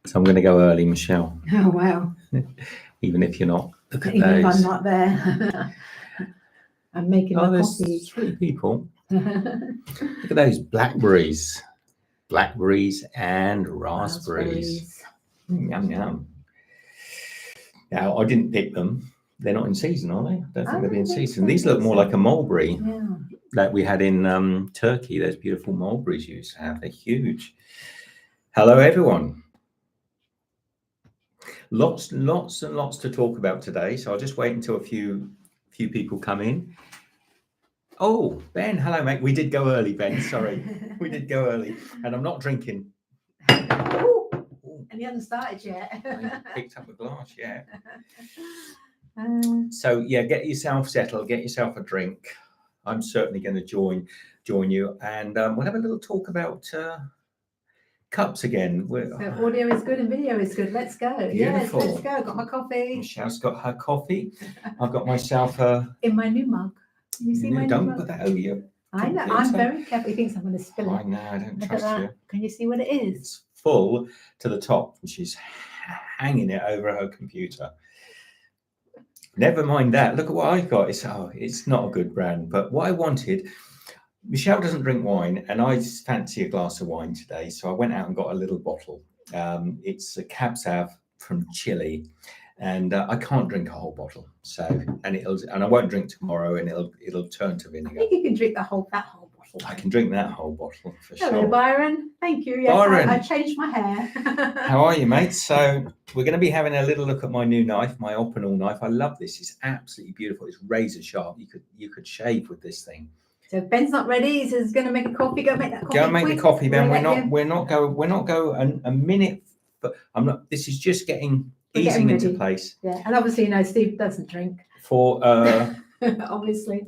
So I'm going to go early, Michelle. Oh, wow. Even if you're not. Look at Even those. if I'm not there. I'm making my coffee. 3 people. Look at those blackberries. Blackberries and raspberries. Yum, yum. Now, I didn't pick them. They're not in season, are they? I don't think they'll be in season. These look more like a mulberry that we had in Turkey. Those beautiful mulberries you used to have. They're huge. Hello, everyone. Lots and lots to talk about today. So I'll just wait until a few people come in. Oh, Ben, hello, mate. We did go early, Ben. Sorry, we did go early, and I'm not drinking. Ooh, and you haven't started yet. I haven't picked up a glass yet. So yeah, get yourself settled. Get yourself a drink. I'm certainly going to join you, and we'll have a little talk about cups again. So audio is good and video is good. Let's go. Beautiful. Yes, let's go. Got my coffee. Michelle's got her coffee. I've got myself in my new mug. You see my new don't mug? put that over you. I know. I'm very careful. He thinks I'm going to spill it. I know. I don't Look trust at that. you. Can you see what it is? It's full to the top, and she's hanging it over her computer. Never mind that. Look at what I've got. It's not a good brand, but what I wanted. Michelle doesn't drink wine, and I fancy a glass of wine today, so I went out and got a little bottle. It's a Cab Sav from Chile, and I can't drink a whole bottle. And I won't drink tomorrow, and it'll turn to vinegar. I think you can drink that whole bottle. I can drink that whole bottle for sure. Hello, Byron. Thank you. Yes, Byron. I changed my hair. How are you, mate? So we're going to be having a little look at my new knife, my Opinel knife. I love this. It's absolutely beautiful. It's razor sharp. You could shave with this thing. So Ben's not ready. He says he's going to make a coffee. Go make that coffee. Go make quick. the coffee, Ben. We're not go a minute. But I'm not. This is just easing into place. Yeah, and obviously, Steve doesn't drink. For obviously.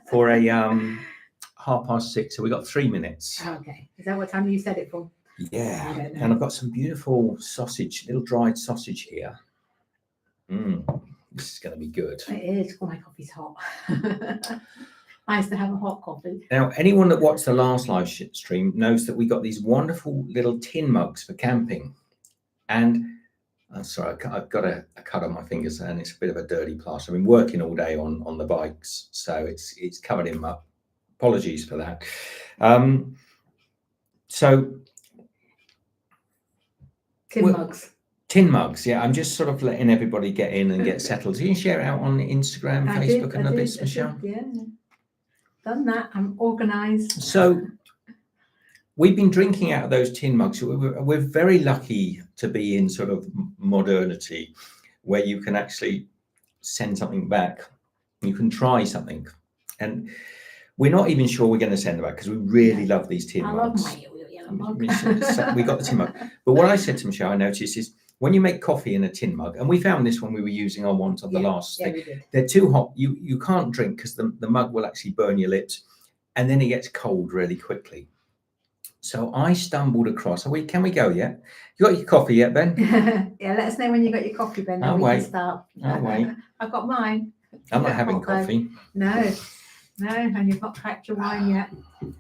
For a 6:30. So we got 3 minutes. Okay. Is that what time you said it for? Yeah. And I've got some beautiful sausage, little dried sausage here. This is going to be good. It is. Oh, my coffee's hot. Nice to have a hot coffee. Now, anyone that watched the last live stream knows that we got these wonderful little tin mugs for camping. And sorry, I've got a cut on my fingers, and it's a bit of a dirty plaster. I've been working all day on the bikes, so it's covered in mud. Apologies for that. So tin mugs. Yeah, I'm just sort of letting everybody get in and get settled. So you can share it out on Instagram, Facebook, and other bits, Michelle. Yeah. Done that. I'm organised. So we've been drinking out of those tin mugs. We're very lucky to be in sort of modernity, where you can actually send something back. You can try something, and we're not even sure we're going to send it back because we really love these tin mugs. I love my yellow mug. We got the tin mug. But what I said to Michelle, I noticed is when you make coffee in a tin mug, and we found this when we were using our ones on the last thing, they're too hot. You can't drink because the mug will actually burn your lips, and then it gets cold really quickly. So I stumbled across. Can we go yet? You got your coffee yet, Ben? Yeah, let us know when you got your coffee, Ben. I'll wait. Can start. I'll wait. I've got mine. I'm not having coffee. No, and you've not cracked your wine yet.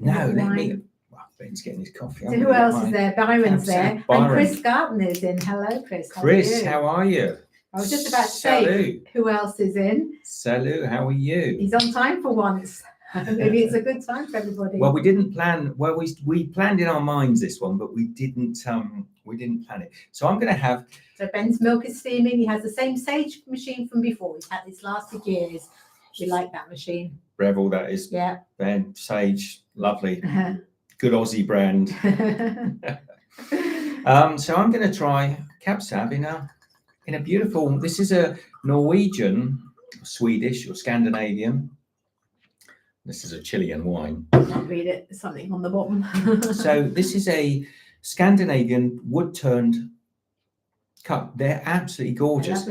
No, let me. Well, Ben's getting his coffee. So who else is there? Byron's there. And Chris Gartner's in. Hello, Chris. Chris, how are you? I was just about to say, who else is in? Salut, how are you? He's on time for once. Maybe it's a good time for everybody. Well, we didn't plan. Well, we planned in our minds this one, but we didn't plan it. So I'm going to have. So Ben's milk is steaming. He has the same Sage machine from before. He's had this lasted years. We like that machine. Revel, that is. Yeah. Ben, Sage, lovely. Good Aussie brand. So I'm going to try Cab Sav in a beautiful. This is a Norwegian, Swedish, or Scandinavian. This is a Chilean wine. I can't read it. There's something on the bottom. So this is a Scandinavian wood-turned cup. They're absolutely gorgeous.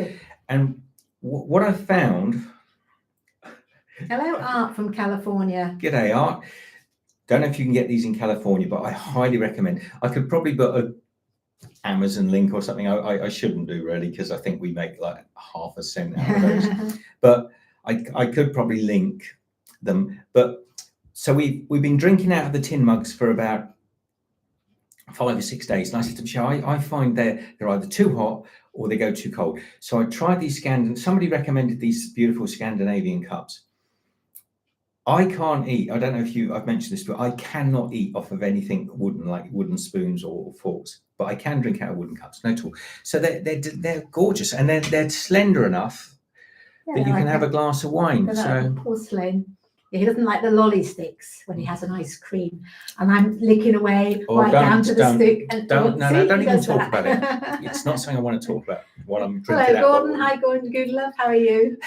And what I've found. Hello, Art from California. G'day, Art. Don't know if you can get these in California, but I highly recommend. I could probably put a Amazon link or something. I shouldn't do really, because I think we make like 0.5 cent out of those. But I could probably link them. But so we've been drinking out of the tin mugs for about 5 or 6 days. And I said to Michelle, I find they're either too hot or they go too cold. So I tried these somebody recommended these beautiful Scandinavian cups. I can't eat. I don't know if I've mentioned this, but I cannot eat off of anything wooden, like wooden spoons or forks. But I can drink out of wooden cups, no tool. So they're gorgeous, and they're slender enough that you can have a glass of wine. So porcelain. Yeah, he doesn't like the lolly sticks when he has an ice cream, and I'm licking away down to the stick. And don't even talk about it. It's not something I want to talk about while I'm drinking. Hello, Gordon. Hi, Gordon. Good love. How are you?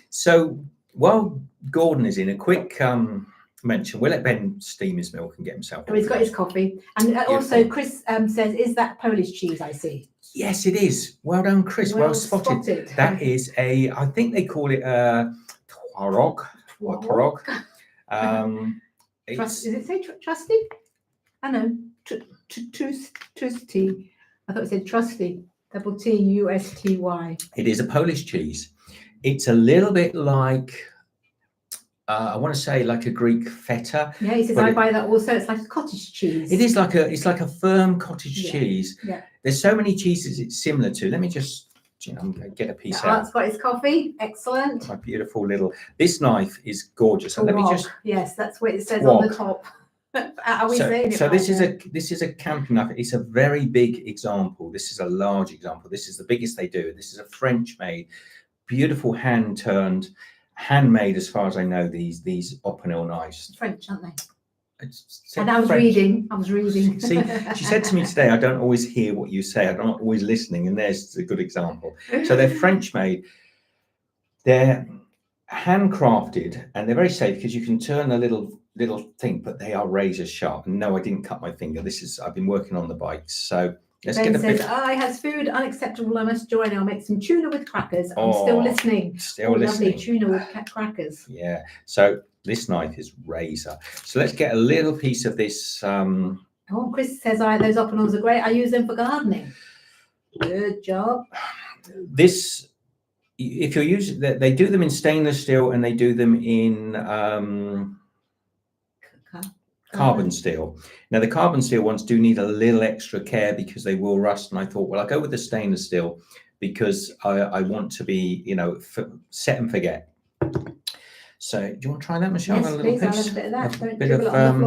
So while Gordon is in, a quick mention. We'll let Ben steam his milk and get himself. Oh, he's got his coffee. And also, Chris says, "Is that Polish cheese I see?" Yes, it is. Well done, Chris. Well spotted. That is I think they call it twaróg or twaróg. Does it say trusty? I know. Trusty. I thought it said trusty. Double T-U-S-T-Y. It is a Polish cheese. It's a little bit like, I want to say like a Greek feta. Yeah, he says I buy that also. It's like a cottage cheese. It is like a firm cottage cheese. Yeah. There's so many cheeses it's similar to. Let me just, get a piece out. Art's got his coffee. Excellent. My beautiful little. This knife is gorgeous. And let me just. Yes, that's what it says on the top. Are we saying it? So this is a camping knife. It's a very big example. This is a large example. This is the biggest they do. This is a French made, beautiful hand turned, handmade as far as I know. These Opinel knives. French, aren't they? And I was reading. See, she said to me today, I don't always hear what you say. I'm not always listening. And there's a good example. So they're French made. They're handcrafted and they're very safe because you can turn a little thing, but they are razor sharp. And no, I didn't cut my finger. I've been working on the bikes. So let's Ben get a says, I has food unacceptable. I must join. I'll make some tuna with crackers. I'm still listening. Lovely tuna with crackers. Yeah. So this knife is razor. So let's get a little piece of this. Chris says, those Opinels are great. I use them for gardening. Good job. This, if you're using, they do them in stainless steel and they do them in carbon steel. Now the carbon steel ones do need a little extra care because they will rust. And I thought, well, I'll go with the stainless steel because I want to be, set and forget. So do you want to try that, Michelle? Yes, a little please. piece? I'll have a bit of that. Don't bit dribble of it on the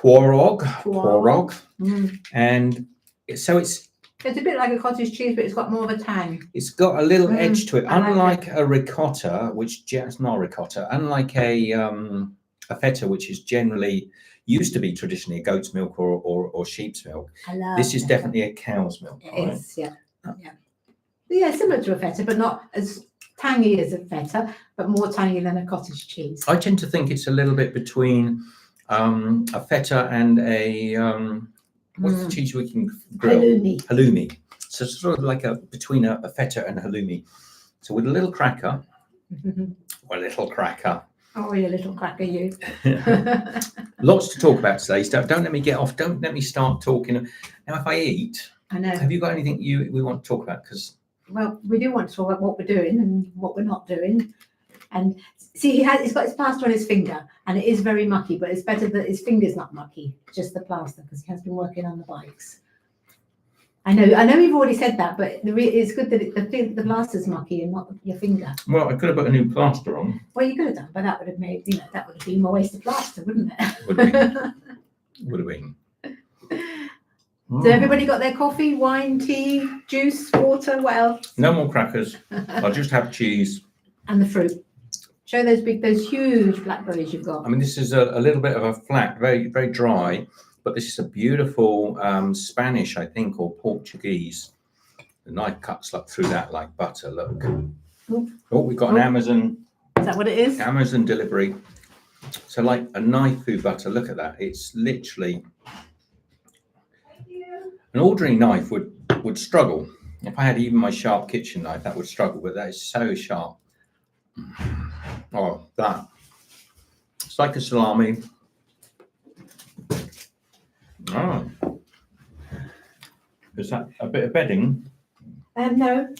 floor. Twaróg. Mm. And so it's a bit like a cottage cheese, but it's got more of a tang. It's got a little edge to it, unlike like a ricotta, it's not a ricotta, unlike a feta, which is generally used to be traditionally a goat's milk or sheep's milk. This is definitely a cow's milk. It is, yeah. Yeah, similar to a feta, but not as tangy as a feta, but more tangy than a cottage cheese. I tend to think it's a little bit between a feta and a what's the cheese we can grill? Halloumi. So it's sort of like between a feta and a halloumi. So with a little cracker, or a little cracker. Oh, you little cracker, you. Lots to talk about today. So don't let me get off. Don't let me start talking. Now, if I eat, I know. Have you got anything we want to talk about? Well, we do want to talk about what we're doing and what we're not doing. And see, he's got his plaster on his finger, and it is very mucky, but it's better that his finger's not mucky, just the plaster, because he has been working on the bikes. I know you've already said that, but it's good that the plaster's mucky and not your finger. Well, I could have put a new plaster on. Well, you could have done, but that would have made, that would have been more waste of plaster, wouldn't it? Would have been. So everybody got their coffee, wine, tea, juice, water, what else? No more crackers. I'll just have cheese. And the fruit. Show those huge blackberries you've got. I mean, this is a little bit of a flat, very, very dry, but this is a beautiful Spanish, I think, or Portuguese. The knife cuts through that like butter, look. Oh, we've got an Amazon. Is that what it is? Amazon delivery. So like a knife through butter, look at that. It's literally... An ordinary knife would struggle. If I had even my sharp kitchen knife, that would struggle, but that is so sharp. Oh, that. It's like a salami. Oh. Is that a bit of bedding? No.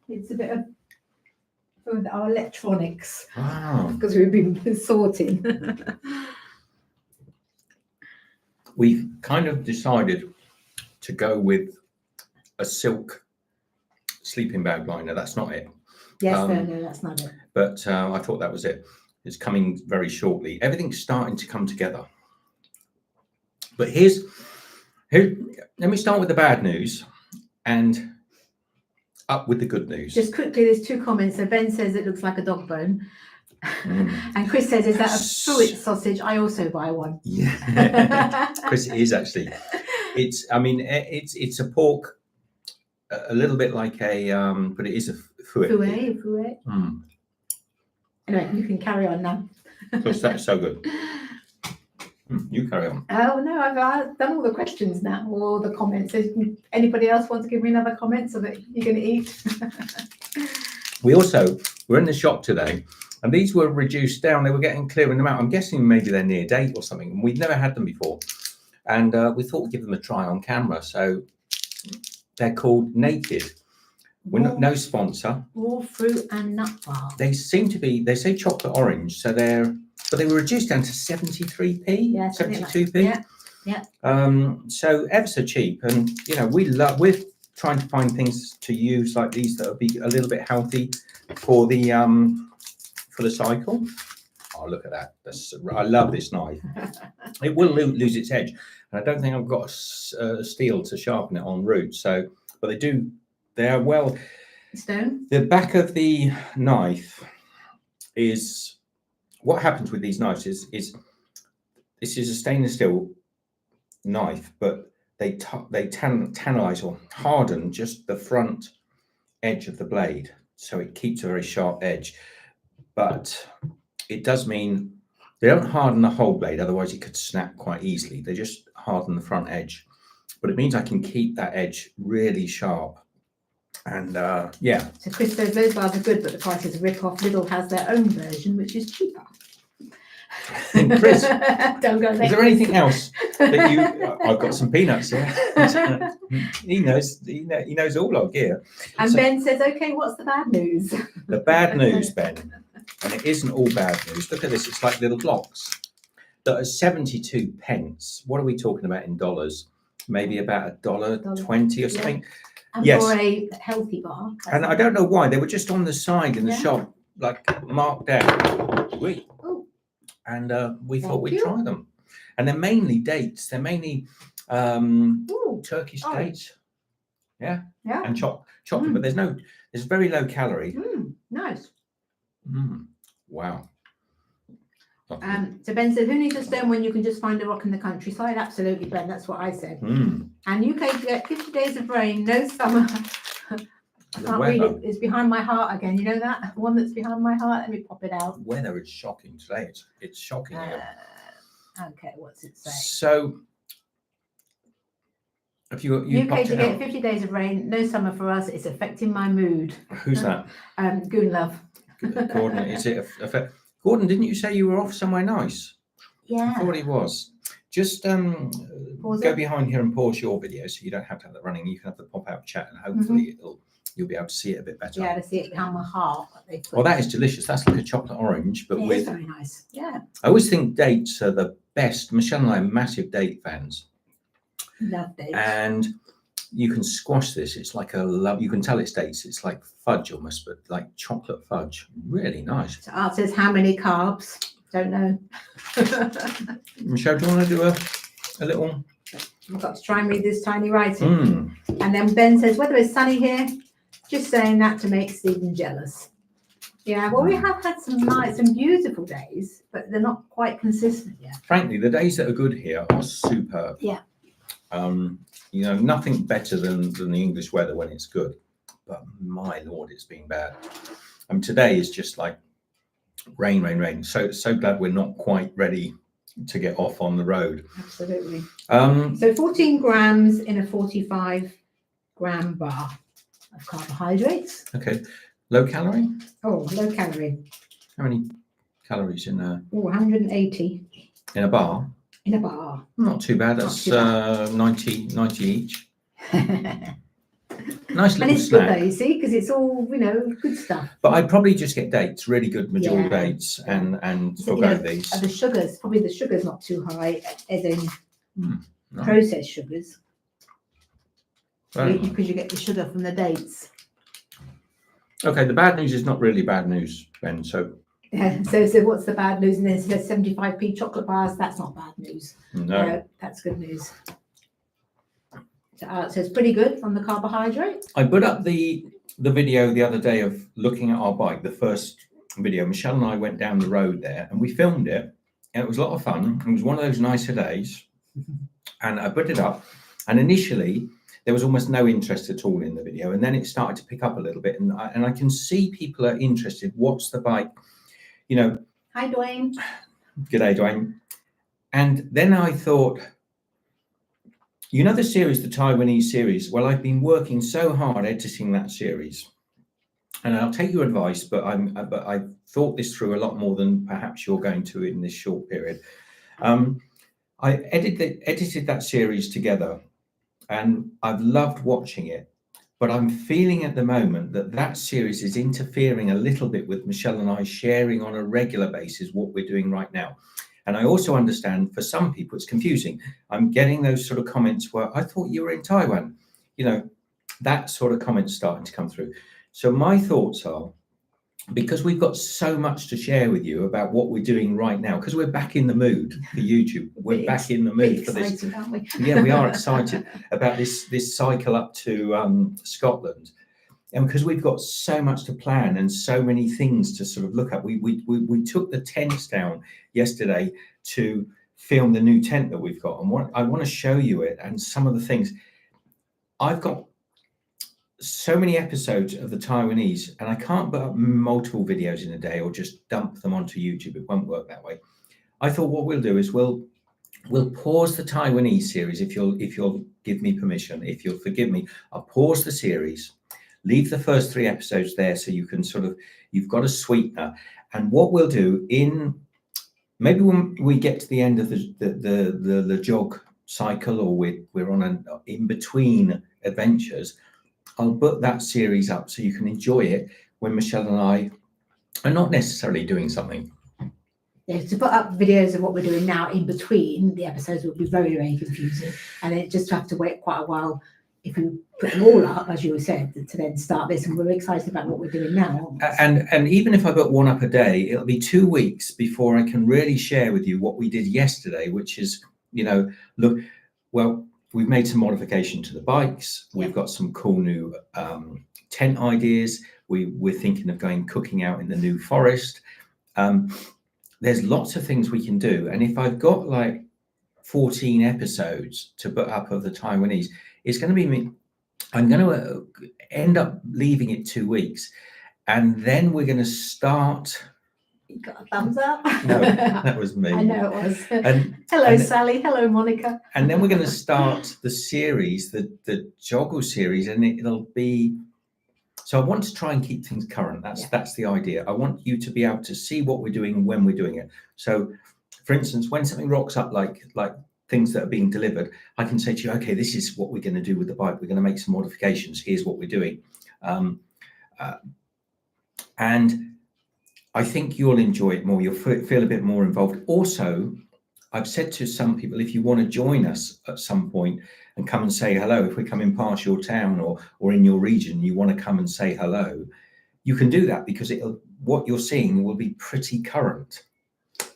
It's a bit of our electronics. Wow. Because we've been sorting. we've kind of decided to go with a silk sleeping bag liner. That's not it. Yes, no, that's not it. But I thought that was it. It's coming very shortly. Everything's starting to come together. But here, let me start with the bad news and up with the good news. Just quickly, there's 2 comments. So Ben says it looks like a dog bone. And Chris says, is that a fruit sausage? I also buy one. Yeah, Chris, it is actually. It's, I mean, it's a pork, a little bit like a, but it is a fouet. Fouet. Anyway, you can carry on now. Because that's so good. You carry on. Oh no, I've done all the questions now, all the comments. Anybody else want to give me another comment so that you're going to eat? We're in the shop today, and these were reduced down. They were getting clearing them out. I'm guessing maybe they're near date or something. We've never had them before, and we thought we'd give them a try on camera. So they're called Naked. We're not, no sponsor. Raw fruit and nut bar. They seem to be. They say chocolate orange, so but they were reduced down to 73p, yeah, 72p. Yeah. So ever so cheap, and you know we're trying to find things to use like these that will be a little bit healthy for the cycle. Oh, look at that! I love this knife. It will lose its edge, and I don't think I've got a steel to sharpen it en route. So, but they do. They are well. Stone. The back of the knife is. What happens with these knives is this is a stainless steel knife, but they tannalize or harden just the front edge of the blade, so it keeps a very sharp edge. But it does mean they don't harden the whole blade, otherwise it could snap quite easily. They just harden the front edge, but it means I can keep that edge really sharp. And yeah. So Chris says those bars are good, but the price is a rip-off. Lidl has their own version, which is cheaper. Chris, don't go there. Is there anything else that you? I've got some peanuts here. He knows all our gear. And so, Ben says, "Okay, what's the bad news?" The bad news, Ben, and it isn't all bad news. Look at this; it's like little blocks that are 72 pence. What are we talking about in dollars? Maybe about $1.20 or something. Yeah. And yes. for a healthy bar. And I don't know why they were just on the side in the shop, like marked out. And we thought we'd try them. And they're mainly dates. They're mainly Turkish dates. Yeah. And chocolate, but there's very low calorie. Nice. Wow. So Ben said, who needs a stone when you can just find a rock in the countryside? Absolutely, Ben. That's what I said. And UK to get 50 days of rain, no summer. I can't read it. It's behind my heart again. You know that one that's behind my heart? Let me pop it out. Weather is shocking today. It's shocking. Okay, what's it say? So, if you UK to get 50 days of rain, no summer for us. It's affecting my mood. Who's that? Goon Love. Gordon, is it Gordon, didn't you say you were off somewhere nice? Yeah. I thought he was. Just go behind here and pause your video so you don't have to have that running. You can have the pop-out chat and hopefully you'll be able to see it a bit better. Yeah, to see it behind my heart. Well, that is delicious. That's like a chocolate orange, but it's very nice. Yeah. I always think dates are the best. Michelle and I are massive date fans. Love dates. And you can squash this. It's like you can tell it's dates. It's like fudge almost, but like chocolate fudge. Really nice. So Art says, how many carbs? Don't know. Michelle, do you want to do a little? I've got to try and read this tiny writing. And then Ben says, weather is sunny here. Just saying that to make Stephen jealous. Yeah, well, we have had some beautiful days, but they're not quite consistent yet. Frankly, the days that are good here are superb. Yeah. You know, nothing better than the English weather when it's good. But my Lord, it's been bad. Today is just like rain. So glad we're not quite ready to get off on the road. Absolutely. So 14 grams in a 45-gram bar of carbohydrates. Okay. Low calorie? Oh, low calorie. How many calories in a? 180. In a bar? In a bar. Not too bad. That's 90 each. Nice little and it's snack. Good though, you see, because it's all, good stuff. But I'd probably just get dates, really good majority dates, and forgo these. The sugars, probably the sugar's not too high, as in Nice. processed sugars, Very nice. because you get the sugar from the dates. Okay, the bad news is not really bad news, Ben. So Yeah. So what's the bad news? And then it says 75p chocolate bars. That's not bad news. no, That's good news. So it's pretty good on the carbohydrate. I put up the video the other day of looking at our bike. The first video, Michelle and I went down the road there, and we filmed it. And it was a lot of fun. It was one of those nicer days, and I put it up. And initially, there was almost no interest at all in the video, and then it started to pick up a little bit. And I can see people are interested. What's the bike? You know. Hi, Dwayne. G'day, Dwayne. And then I thought, you know, the series, the Taiwanese series. Well, I've been working so hard editing that series, and I'll take your advice, but I've thought this through a lot more than perhaps you're going to in this short period. I edited that series together, and I've loved watching it. But I'm feeling at the moment that series is interfering a little bit with Michelle and I sharing on a regular basis what we're doing right now. And I also understand for some people it's confusing. I'm getting those sort of comments where I thought you were in Taiwan. You know, that sort of comments starting to come through. So my thoughts are, because we've got so much to share with you about what we're doing right now, because we're back in the mood for YouTube. We're back in the mood for this. Aren't we? Yeah, we are excited about this cycle up to Scotland. And because we've got so much to plan and so many things to sort of look at, we took the tents down yesterday to film the new tent that we've got. And I want to show you it and some of the things. I've got so many episodes of the Taiwanese, and I can't put up multiple videos in a day or just dump them onto YouTube. It won't work that way. I thought what we'll do is we'll pause the Taiwanese series if you'll give me permission, if you'll forgive me. I'll pause the series. Leave the first 3 episodes there so you can you've got a sweetener. And what we'll do maybe when we get to the end of the LeJog cycle, or we're on an in-between adventures, I'll put that series up so you can enjoy it when Michelle and I are not necessarily doing something. Yeah, to put up videos of what we're doing now in between the episodes would be very, very confusing. And it just have to wait quite a while if we put them all up, as you said, to then start this. And we're excited about what we're doing now. And even if I put one up a day, it'll be 2 weeks before I can really share with you what we did yesterday, which is, look, well, we've made some modification to the bikes. We've got some cool new tent ideas. We're thinking of going cooking out in the New Forest. There's lots of things we can do. And if I've got like 14 episodes to put up of the Taiwanese, it's going to be me. I'm going to end up leaving it 2 weeks. And then we're going to start. You got a thumbs up? No, that was me. I know it was. Hello, Sally. Hello, Monica. And then we're going to start the series, the JOGLE series, and it'll be. So I want to try and keep things current. That's the idea. I want you to be able to see what we're doing when we're doing it. So, for instance, when something rocks up like things that are being delivered, I can say to you, okay, this is what we're going to do with the bike. We're going to make some modifications. Here's what we're doing. And I think you'll enjoy it more. You'll feel a bit more involved. Also, I've said to some people, if you want to join us at some point and come and say hello, if we're coming past your town or in your region, you want to come and say hello, you can do that because what you're seeing will be pretty current.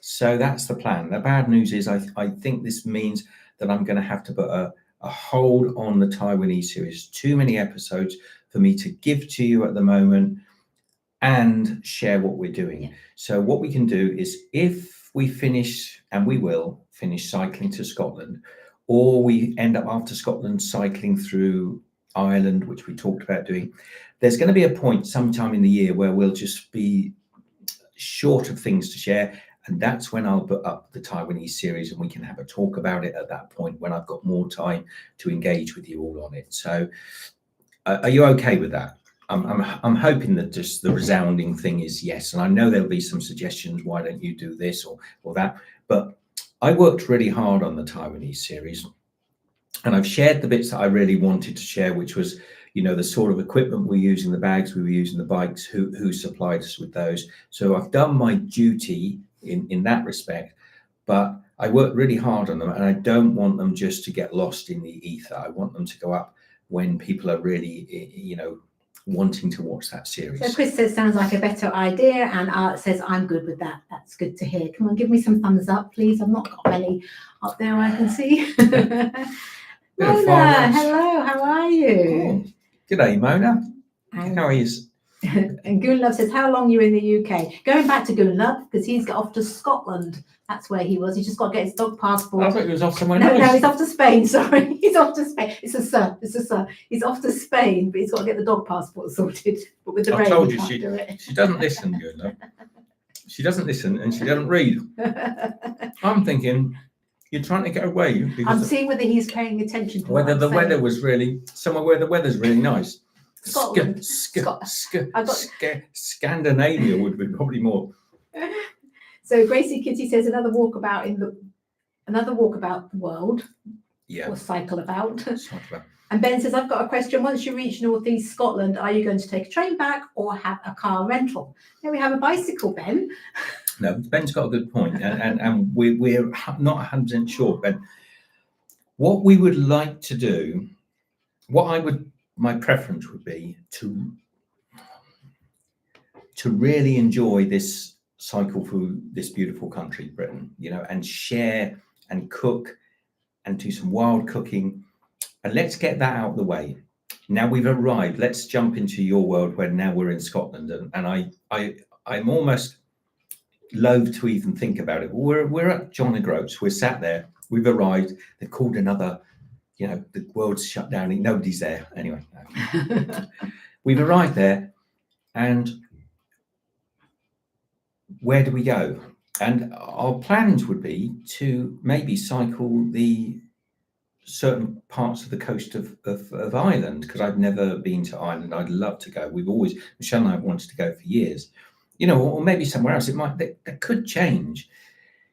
So that's the plan. The bad news is I think this means that I'm going to have to put a hold on the Taiwanese series. Too many episodes for me to give to you at the moment and share what we're doing. Yeah. So what we can do is if we finish, and we will finish cycling to Scotland, or we end up after Scotland cycling through Ireland, which we talked about doing, there's going to be a point sometime in the year where we'll just be short of things to share. And that's when I'll put up the Taiwanese series and we can have a talk about it at that point when I've got more time to engage with you all on it. So are you okay with that? I'm hoping that just the resounding thing is yes. And I know there'll be some suggestions. Why don't you do this or that? But I worked really hard on the Taiwanese series. And I've shared the bits that I really wanted to share, which was, the sort of equipment we're using, the bags we were using, the bikes, who supplied us with those. So I've done my duty in that respect, but I work really hard on them, and I don't want them just to get lost in the ether. I want them to go up when people are really, you know, wanting to watch that series. So Chris says, sounds like a better idea, and Art says, I'm good with that. That's good to hear. Come on, give me some thumbs up, please. I've not got many up there I can see. Mona, hello, how are you? Oh, g'day, Mona. And, How are you? and Goonlove says, how long are you in the UK? Going back to Goonlove, because he's got off to Scotland. That's where he was. He's just got to get his dog passport. I thought he was off somewhere No, nice. he's off to Spain. Sorry, he's off to Spain. It's a sir. He's off to Spain, but he's got to get the dog passport sorted. But with the I rain, told he you, can't do it. she doesn't listen, good enough. She doesn't listen, and she doesn't read. I'm thinking you're trying to get away I'm because seeing whether he's paying attention to whether what the I'm weather saying. was really somewhere where the weather's really nice. Scotland. Scandinavia would be probably more. So Gracie Kitty says another walkabout the world. Yeah. Or cycle about. Cycle about. And Ben says, I've got a question. Once you reach northeast Scotland, are you going to take a train back or have a car rental? Here we have a bicycle, Ben. No, Ben's got a good point, and we're not 100% sure, Ben. What we would like to do, my preference would be to really enjoy this cycle through this beautiful country, Britain, you know, and share and cook and do some wild cooking. And let's get that out of the way. Now we've arrived. Let's jump into your world where now we're in Scotland. And I'm almost loath to even think about it. We're at John O'Groats. We're sat there. We've arrived. They've called another, you know, the world's shut down. Nobody's there. Anyway, we've arrived there, and where do we go? And our plans would be to maybe cycle the certain parts of the coast of Ireland, because I've never been to Ireland. I'd love to go. Michelle and I have wanted to go for years, you know, or maybe somewhere else. That could change,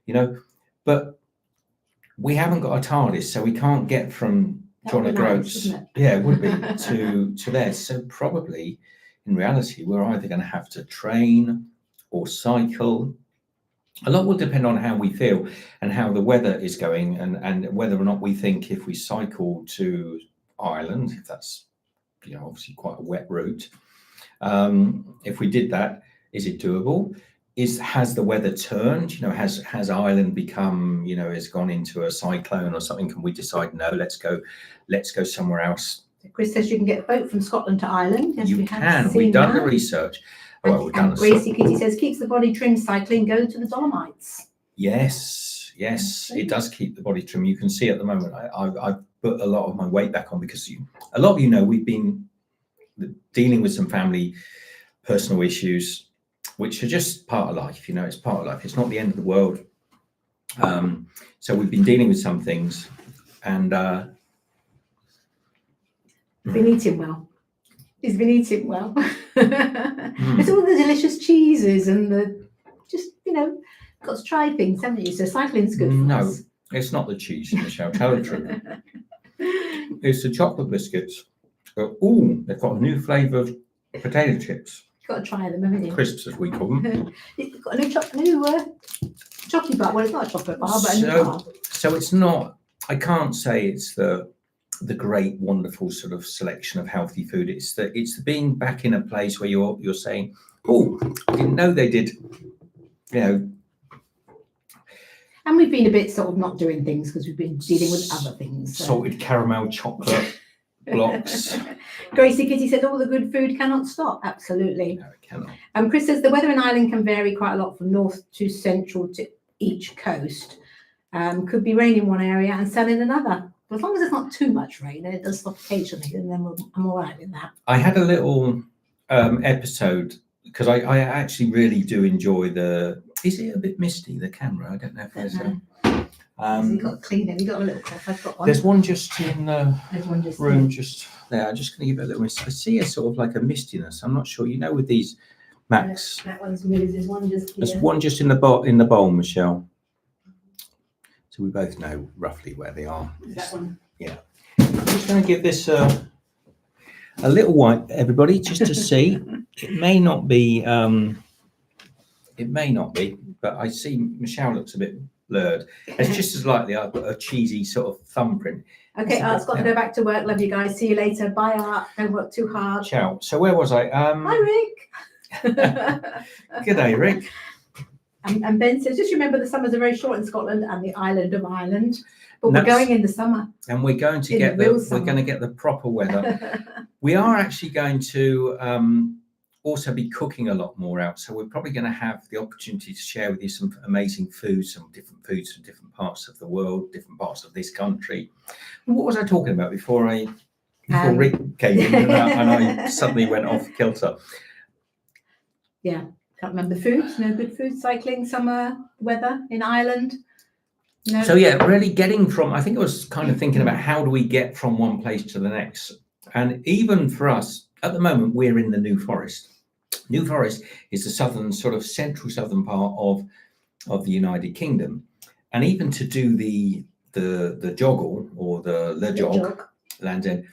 you know, but we haven't got a TARDIS, so we can't get from John O'Groats. Nice, yeah, it would be to there. So probably in reality, we're either going to have to train or cycle. A lot will depend on how we feel and how the weather is going, and whether or not we think if we cycle to Ireland, if that's, you know, obviously quite a wet route, if we did that, is it doable? Has the weather turned? You know, has Ireland become, you know, has gone into a cyclone or something? Can we decide, no, let's go somewhere else? Chris says you can get a boat from Scotland to Ireland. Yes, You can. We've done the research. Well, we've done and Gracie Kitty says keeps the body trim cycling, go to the Dolomites. Yes, it does keep the body trim. You can see at the moment I've put a lot of my weight back on because a lot of you know we've been dealing with some family personal issues, which are just part of life. You know, it's part of life. It's not the end of the world. So we've been dealing with some things, and been eating well. He's been eating well. It's all the delicious cheeses and the just, you know, got to try things, haven't you? So cycling's good for us. No, it's not the cheese, Michelle. Tell the truth. It's the chocolate biscuits. Oh, they've got a new flavour of potato chips. You've got to try them, haven't you? Crisps, as we call them. You've got a new chocolate bar. Well, it's not a chocolate bar, but a new bar. So it's not. I can't say it's the great, wonderful sort of selection of healthy food. It's the being back in a place where you're saying, oh, I didn't know they did, you know. And we've been a bit sort of not doing things because we've been dealing with other things. So. Salted caramel chocolate blocks. Gracie Kitty said all the good food cannot stop. Absolutely. No, it cannot. Chris says the weather in Ireland can vary quite a lot from north to central to each coast. Could be rain in one area and sun in another. But as long as it's not too much rain and it does stop occasionally, then I'm all right with that. I had a little episode because I actually really do enjoy is it a bit misty, the camera? I don't know if there's you've got to clean it. You've got a little clip. I've got one. There's one just in the room, just there. I'm just going to give it a little mist. I see a sort of like a mistiness. I'm not sure. You know, with these Macs. That one's moved. There's one just here. There's one just in the bowl, Michelle. So we both know roughly where they are. That one. Yeah. I'm just going to give this a little wipe, everybody, just to see. It may not be, but I see Michelle looks a bit blurred. It's just as likely I've got a cheesy sort of thumbprint. Okay, Art's got to go back to work. Love you guys. See you later. Bye, Art. Don't work too hard. Ciao. So where was I? Hi, Rick. Good day, Rick. And Ben says, just remember the summers are very short in Scotland and the island of Ireland. But we're going in the summer. And we're going to get the proper weather. We are actually going to also be cooking a lot more out. So we're probably going to have the opportunity to share with you some amazing foods, some different foods from different parts of the world, different parts of this country. What was I talking about before Rick came in and I suddenly went off kilter? Yeah, can't remember foods. No good food. Cycling, summer weather in Ireland. No. So yeah, really getting from, I think I was kind of thinking about how do we get from one place to the next. And even for us, at the moment, we're in the New Forest. New Forest is the southern, sort of central southern part of the United Kingdom. And even to do the JOGLE or the LeJog Land's End,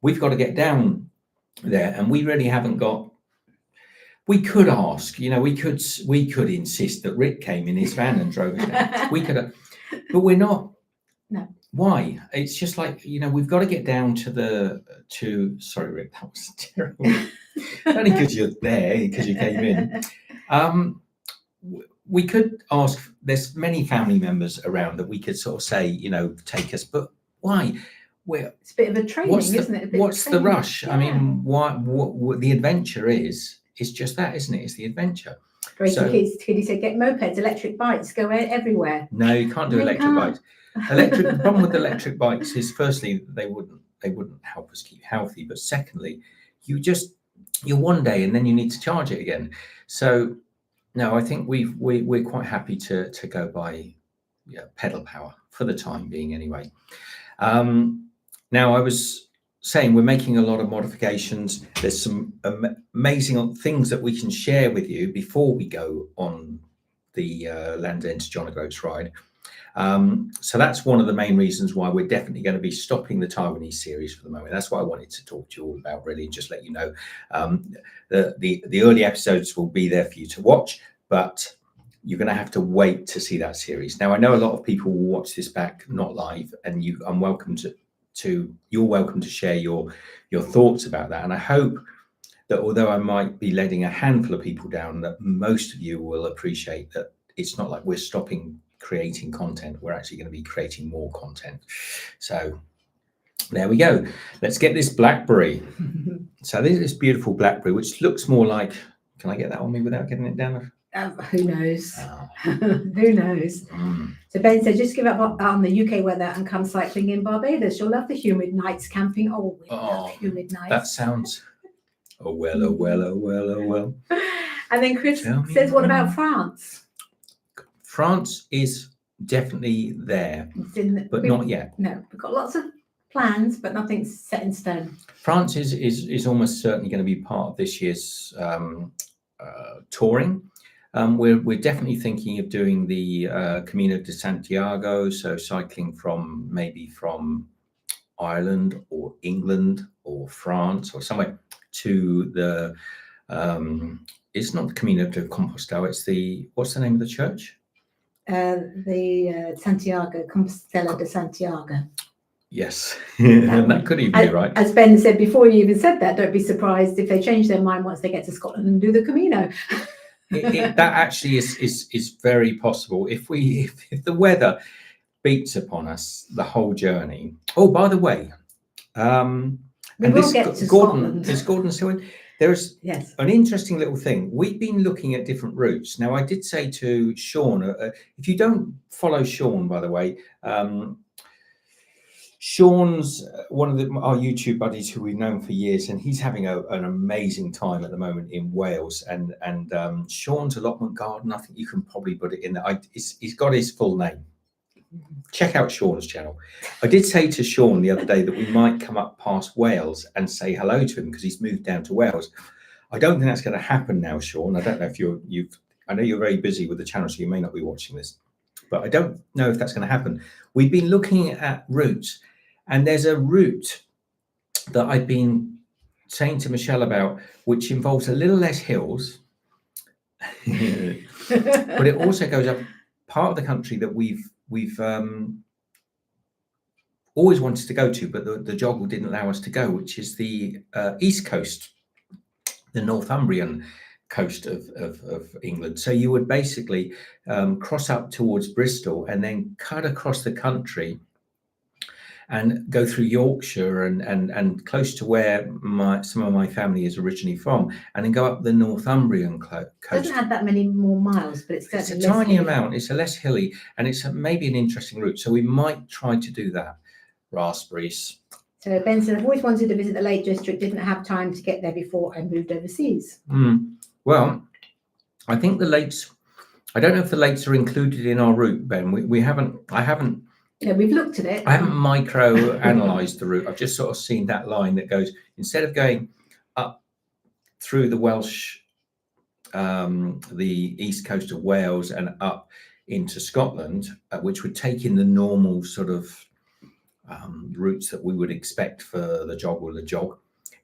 we've got to get down there, and we really haven't got. We could ask, we could insist that Rick came in his van and drove us down. We could, but we're not. No. Why? It's just like, we've got to get down to. Sorry, Rick, that was terrible. Only because you're there, because you came in. We could ask. There's many family members around that we could sort of say, take us. But why? It's a bit of a training, isn't it? What's the rush? Yeah. I mean, what the adventure is just that, isn't it? It's the adventure. Kids say get mopeds, electric bikes, go everywhere. No, you can't do electric bikes. The problem with electric bikes is, firstly, they wouldn't help us keep healthy, but secondly, you're one day and then you need to charge it again. So no, I think we're quite happy to go by pedal power for the time being anyway. Now I was saying we're making a lot of modifications. There's some amazing things that we can share with you before we go on the Land's End to John O'Groats ride. So that's one of the main reasons why we're definitely going to be stopping the Taiwanese series for the moment. That's what I wanted to talk to you all about, really, and just let you know. The early episodes will be there for you to watch, but you're going to have to wait to see that series. Now, I know a lot of people will watch this back not live, and you're welcome to share your thoughts about that. And I hope that although I might be letting a handful of people down, that most of you will appreciate that it's not like we're stopping creating content. We're actually going to be creating more content. So there we go. Let's get this blackberry. So this is this beautiful blackberry, which looks more like, can I get that on me without getting it down? Who knows? Oh. Who knows? So Ben said, just give up on the UK weather and come cycling in Barbados. You'll love the humid nights camping. Oh, we love humid nights. That sounds, oh well, oh well, oh well, oh well. And then Chris says, what about France? France is definitely there, but not yet. No, we've got lots of plans, but nothing's set in stone. France is almost certainly going to be part of this year's touring. We're definitely thinking of doing the Camino de Santiago, so cycling from Ireland or England or France or somewhere to the. It's not the Camino de Compostela. It's what's the name of the church? The Santiago, Compostela de Santiago. Yes, and that could even be right. As Ben said before, you even said that. Don't be surprised if they change their mind once they get to Scotland and do the Camino. That actually is very possible if the weather beats upon us the whole journey. Oh, by the way, we will get to Scotland. Is Gordon still in? There's an interesting little thing. We've been looking at different routes. Now, I did say to Sean, if you don't follow Sean, by the way, Sean's one of our YouTube buddies who we've known for years, and he's having an amazing time at the moment in Wales. And Sean's Allotment Garden, I think you can probably put it in there. He's got his full name. Check out Sean's channel. I did say to Sean the other day that we might come up past Wales and say hello to him because he's moved down to Wales. I don't think that's going to happen now, Sean. I don't know if I know you're very busy with the channel, so you may not be watching this, but I don't know if that's going to happen. We've been looking at routes, and there's a route that I've been saying to Michelle about, which involves a little less hills, but it also goes up part of the country that we've always wanted to go to, but the JOGLE didn't allow us to go, which is the east coast, the Northumbrian coast of England. So you would basically cross up towards Bristol and then cut across the country and go through Yorkshire and close to where some of my family is originally from, and then go up the Northumbrian coast. Doesn't have that many more miles, but it's It's a less tiny hilly. amount. It's a less hilly, and it's maybe an interesting route. So we might try to do that. Raspberries. So Ben said, I've always wanted to visit the Lake District, didn't have time to get there before I moved overseas. Well, I think the lakes, I don't know if the lakes are included in our route, Ben. I haven't. Yeah, we've looked at it. I haven't micro-analysed the route. I've just sort of seen that line that goes, instead of going up through the Welsh, the east coast of Wales and up into Scotland, which would take in the normal sort of routes that we would expect for the LeJog.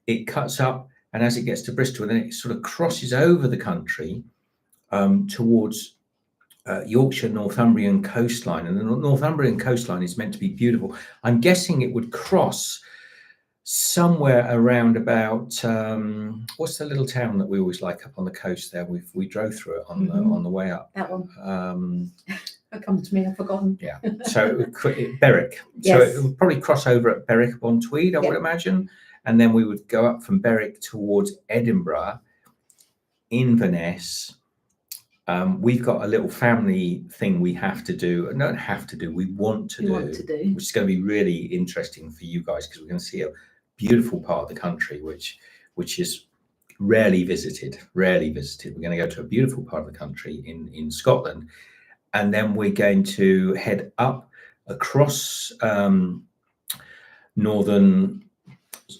It cuts up, and as it gets to Bristol, then it sort of crosses over the country towards Yorkshire Northumbrian coastline, and the Northumbrian coastline is meant to be beautiful. I'm guessing it would cross somewhere around about what's the little town that we always like up on the coast there? We drove through it on the way up. That one. That comes to me, I've forgotten. Yeah. So Berwick. Yes. So it would probably cross over at Berwick upon Tweed, I would imagine, and then we would go up from Berwick towards Edinburgh, Inverness. We've got a little family thing we have to do. Don't have to do. We want to do, which is going to be really interesting for you guys, because we're going to see a beautiful part of the country, which is rarely visited. We're going to go to a beautiful part of the country in Scotland, and then we're going to head up across northern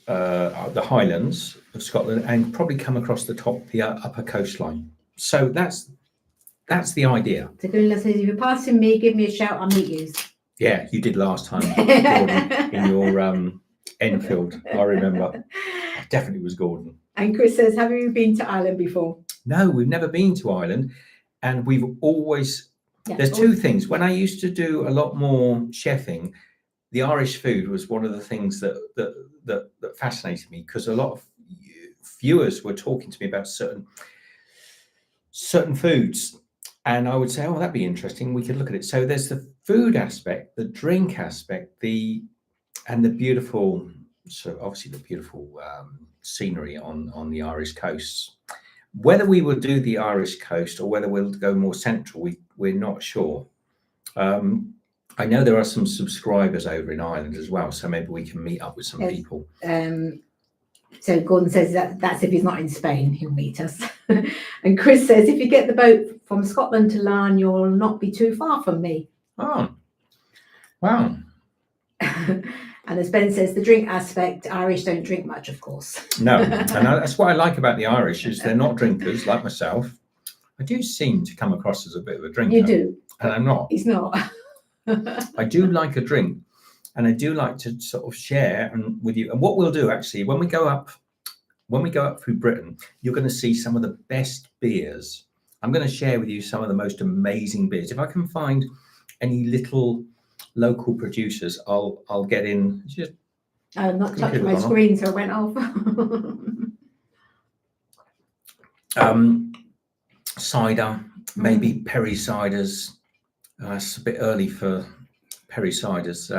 the Highlands of Scotland, and probably come across the top of the upper coastline. So that's the idea. So Gunilla says, if you're passing me, give me a shout, I'll meet you. Yeah, you did last time, Gordon, in your Enfield. I remember. It definitely was Gordon. And Chris says, have you been to Ireland before? No, we've never been to Ireland, and we've always. There's two things. When I used to do a lot more chefing, the Irish food was one of the things that fascinated me, because a lot of viewers were talking to me about certain foods, and I would say, oh, that'd be interesting, we could look at it. So there's the food aspect, the drink aspect, and the beautiful, so obviously the beautiful scenery on the Irish coasts. Whether we will do the Irish coast or whether we'll go more central, we're not sure. I know there are some subscribers over in Ireland as well, so maybe we can meet up with some people. So Gordon says that's if he's not in Spain, he'll meet us. And Chris says, if you get the boat from Scotland to Larne, you'll not be too far from me. Oh, wow. And as Ben says, the drink aspect, Irish don't drink much, of course. No, and that's what I like about the Irish, is they're not drinkers like myself. I do seem to come across as a bit of a drinker. You do. And I'm not. He's not. I do like a drink, and I do like to sort of share with you. And what we'll do, actually, when we go up through Britain, you're going to see some of the best beers. I'm going to share with you some of the most amazing beers. If I can find any little local producers, I'll get in. I'm not touching my screen, so it went off. Cider, maybe Perry ciders. It's a bit early for Perry ciders,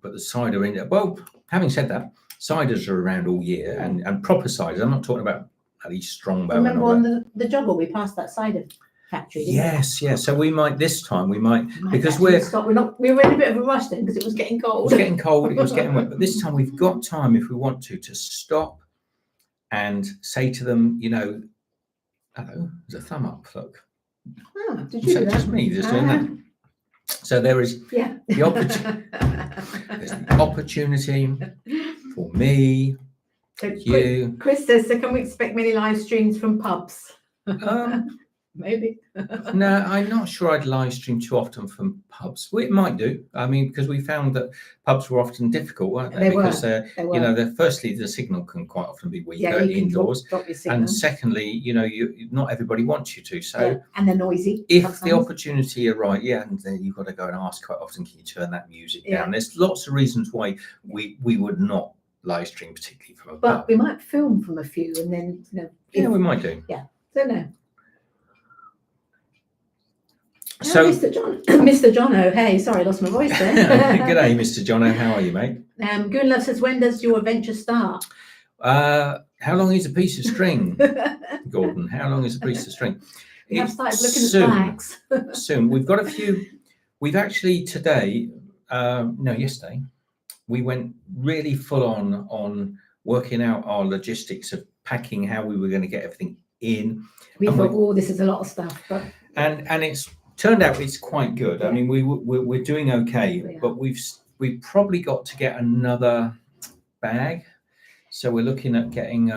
but the cider in there. Well, having said that, ciders are around all year, and proper ciders. I'm not talking about these Strongbow. Remember on the JOGLE, we passed that cider factory. Yes. So we might because we were in a bit of a rush then, because it was getting cold. It was getting cold. It was getting wet. But this time we've got time, if we want to stop and say to them, hello. There's a thumb up. Look. Oh, did you do that? Just me just doing that. So there is the opportunity for me, so you. Chris says, so can we expect many live streams from pubs? Maybe. No, I'm not sure I'd live stream too often from pubs. We might do. I mean, because we found that pubs were often difficult, weren't they? Because They were. you know, firstly, the signal can quite often be weaker you can indoors, drop your signal. and secondly, you know, not everybody wants you to. So Yeah, and they're noisy. if sometimes. the opportunity arises, and then you've got to go and ask quite often, can you turn that music down? There's lots of reasons why we would not live stream, particularly from a But pub. we might film from a few, and then we might do. Don't know. So, Mr. Jono, hey, sorry, I lost my voice there. G'day, Mr. Jono. How are you, mate? Goonlove says, when does your adventure start? How long is a piece of string, Gordon? How long is a piece of string? We have started looking at flags. Soon. We've got a few. We've actually yesterday, we went really full on working out our logistics of packing, how we were going to get everything in. We thought, this is a lot of stuff, but and it's turned out it's quite good. I mean, we're doing okay, but we've probably got to get another bag. So we're looking at getting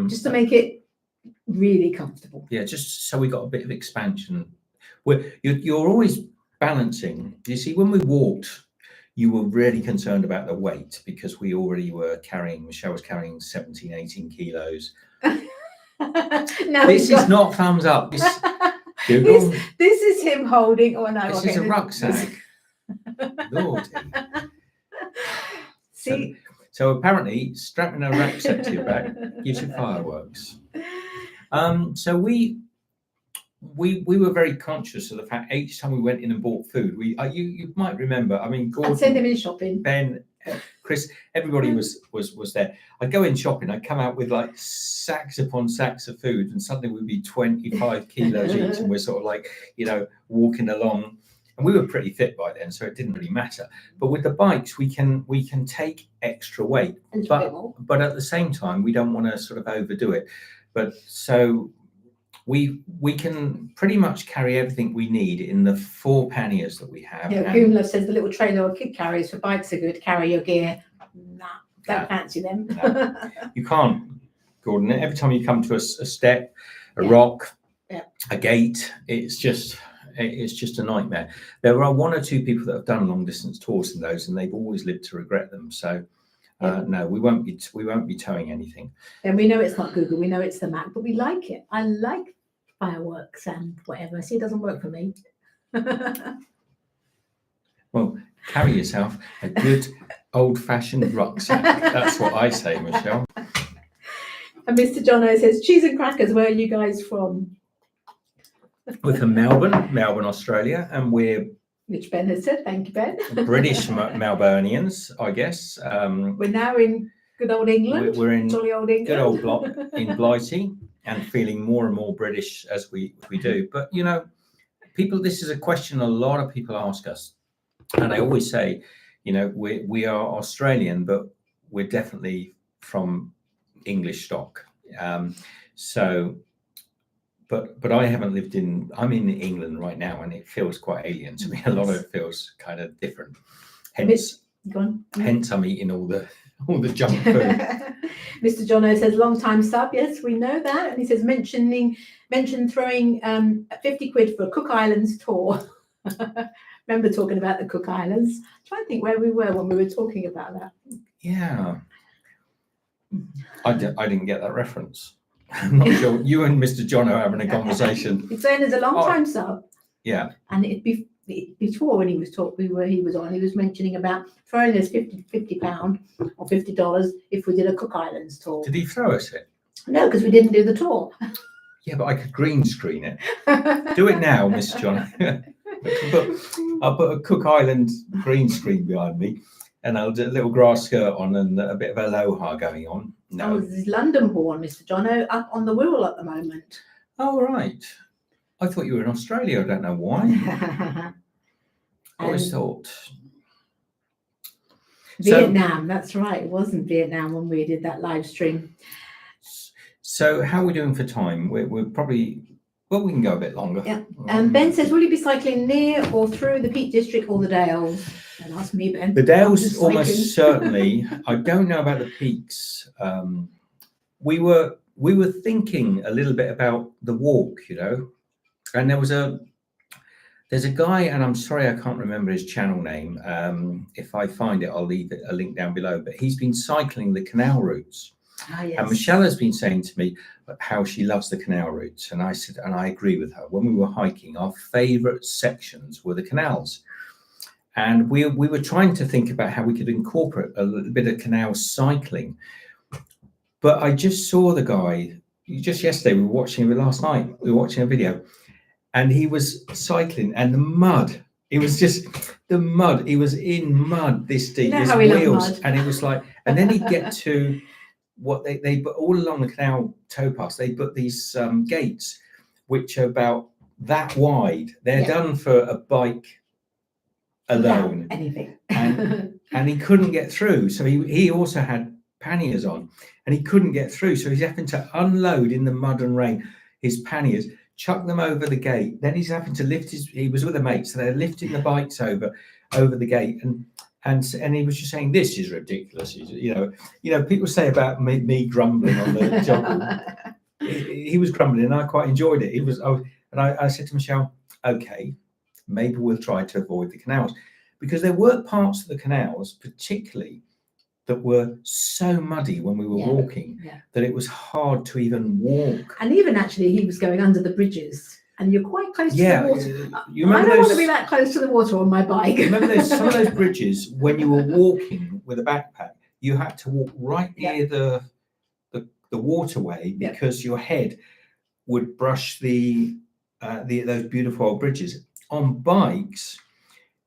just to make it really comfortable. Yeah, just so we got a bit of expansion. You're always balancing. You see, when we walked, you were really concerned about the weight because we already were carrying. Michelle was carrying 17, 18 kilos. This is not thumbs up. This is him holding. Oh no! This is a rucksack. Lordy. See. So apparently, strapping a rucksack to your back gives you fireworks. So we were very conscious of the fact each time we went in and bought food, you might remember. I mean, Gordon, I'd send him in shopping. Ben, Chris, everybody was there. I'd go in shopping. I'd come out with like sacks upon sacks of food, and suddenly we'd be 25 kilos each, and we're sort of like, walking along. And we were pretty fit by then, so it didn't really matter. But with the bikes, we can take extra weight, but at the same time, we don't want to sort of overdo it. But so we can pretty much carry everything we need in the 4 panniers that we have. Yeah, Goomlove says the little trailer or kid carriers for bikes are good. Carry your gear. Nah, don't fancy them. No. You can't, Gordon. Every time you come to a step, a rock, a gate, it's just a nightmare. There are 1 or 2 people that have done long distance tours in those, and they've always lived to regret them. So. No, we won't be towing anything. And we know it's not Google. We know it's the Mac, but we like it. I like fireworks and whatever. See, it doesn't work for me. Well, carry yourself a good old-fashioned rucksack. That's what I say, Michelle. And Mr. Jono says, cheese and crackers. Where are you guys from? We're from Melbourne, Australia, and we're. Which Ben has said. Thank you, Ben. British Melburnians, I guess. We're now in good old England. We're in jolly old England. Good old block in Blighty, and feeling more and more British as we do. But people, this is a question a lot of people ask us, and I always say, we are Australian, but we're definitely from English stock. But I haven't lived I'm in England right now, and it feels quite alien to me. A lot of it feels kind of different. Hence I'm eating all the junk food. Mr. Jono says, long time sub. Yes, we know that. And he says, mention throwing 50 quid for a Cook Islands tour. Remember talking about the Cook Islands? I'm trying to think where we were when we were talking about that. Yeah. I didn't get that reference. I'm not sure. You and Mr. Jono are having a conversation. It's saying there's a long time sub. Yeah. And before when he was he was mentioning about throwing us £50 or $50 if we did a Cook Islands tour. Did he throw us it? No, because we didn't do the tour. Yeah, but I could green screen it. Do it now, Mr. Jono. I'll put a Cook Island green screen behind me, and I'll do a little grass skirt on and a bit of aloha going on. No. Oh, this is London born, Mr. Jono, up on the Wirral at the moment. Oh, right. I thought you were in Australia. I don't know why. I always thought. Vietnam, that's right. It wasn't Vietnam when we did that live stream. So how are we doing for time? We're probably, we can go a bit longer. Yeah. Ben says, will you be cycling near or through the Peak District or the Dales? And ask me, Ben. The Dales almost certainly. I don't know about the peaks. We were we were thinking a little bit about the walk, you know, and there's a guy, and I'm sorry I can't remember his channel name. If I find it, I'll leave a link down below. But he's been cycling the canal routes. Ah, yes. And Michelle has been saying to me how she loves the canal routes. And I said, and I agree with her. When we were hiking, our favourite sections were the canals. And we were trying to think about how we could incorporate a little bit of canal cycling. But I just saw the guy, just yesterday, we were watching it last night, we were watching a video, and he was cycling, and the mud, it was just the mud, he was in mud this deep, his wheels, and it was like, and then he'd get to what they put all along the canal towpaths, they put these gates, which are about that wide. They're done for a bike alone. Anything. and he couldn't get through. So he also had panniers on, and he couldn't get through. So he's having to unload in the mud and rain his panniers, chuck them over the gate. Then he's having to lift he was with a mate, so they're lifting the bikes over the gate. And he was just saying, this is ridiculous. You know, people say about me grumbling on the joggle. He was grumbling, and I quite enjoyed it. I said to Michelle, okay, maybe we'll try to avoid the canals, because there were parts of the canals, particularly, that were so muddy when we were walking that it was hard to even walk. And even actually, he was going under the bridges, and you're quite close to the water. You remember I don't want to be that close to the water on my bike. Remember some of those bridges when you were walking with a backpack, you had to walk right near the waterway, because your head would brush those beautiful old bridges. On bikes,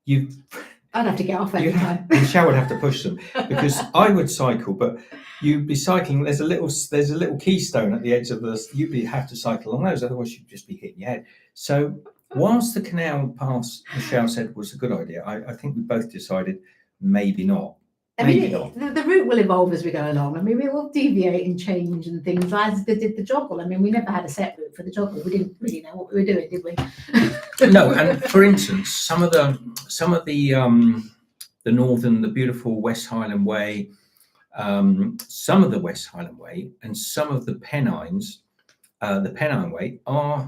I'd have to get off every time. Michelle would have to push them, because I would cycle, but you'd be cycling. There's a little keystone at the edge of the. You'd have to cycle along those, otherwise you'd just be hitting your head. So whilst the canal pass, Michelle said, was a good idea, I think we both decided maybe not. I mean, the route will evolve as we go along. I mean, we will deviate and change and things, as they did the joggle. I mean, we never had a set route for the joggle. We didn't really know what we were doing, did we? No, and for instance, some of the northern, the beautiful West Highland Way, some of the West Highland Way, and some of the Pennines, the Pennine Way, are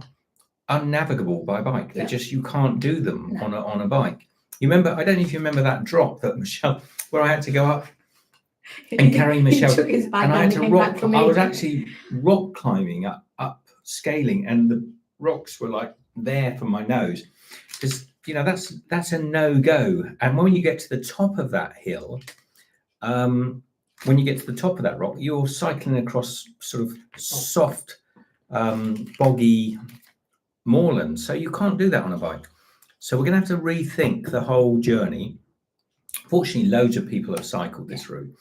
unnavigable by bike. They're just, you can't do them on a bike. You remember? I don't know if you remember that drop that Michelle, where I had to go up and carry Michelle, and I had to rock. I was actually rock climbing up scaling, and the rocks were like there for my nose, because you know that's a no-go. And when you get to the top of that hill, when you get to the top of that rock, you're cycling across sort of soft, boggy moorland, so you can't do that on a bike. So we're going to have to rethink the whole journey. Fortunately, loads of people have cycled this route,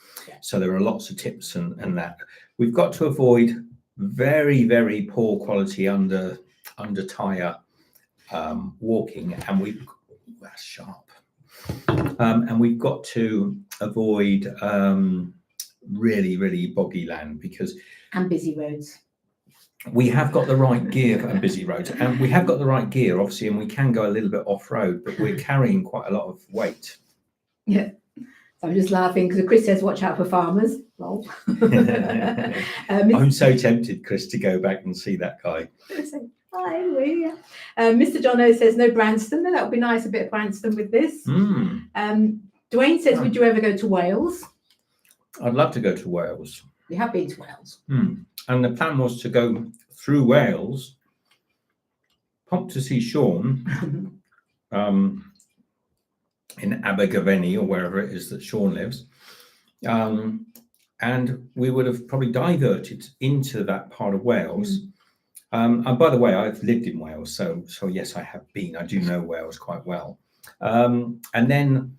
so there are lots of tips and that. We've got to avoid very, very poor quality under tire walking, and that's sharp. And we've got to avoid really, really boggy land, and busy roads. We have got the right gear and busy roads, and we have got the right gear, obviously, and we can go a little bit off road, but we're carrying quite a lot of weight. Yeah. So I'm just laughing because Chris says, watch out for farmers. Lol. I'm so tempted, Chris, to go back and see that guy. Hi, Mr. Jono says, no Branston. That would be nice, a bit of Branston with this. Dwayne says, would you ever go to Wales? I'd love to go to Wales. We have been to Wales. And the plan was to go through Wales, pop to see Sean in Abergavenny, or wherever it is that Sean lives. And we would have probably diverted into that part of Wales. And by the way, I've lived in Wales, so yes, I have been. I do know Wales quite well. And then,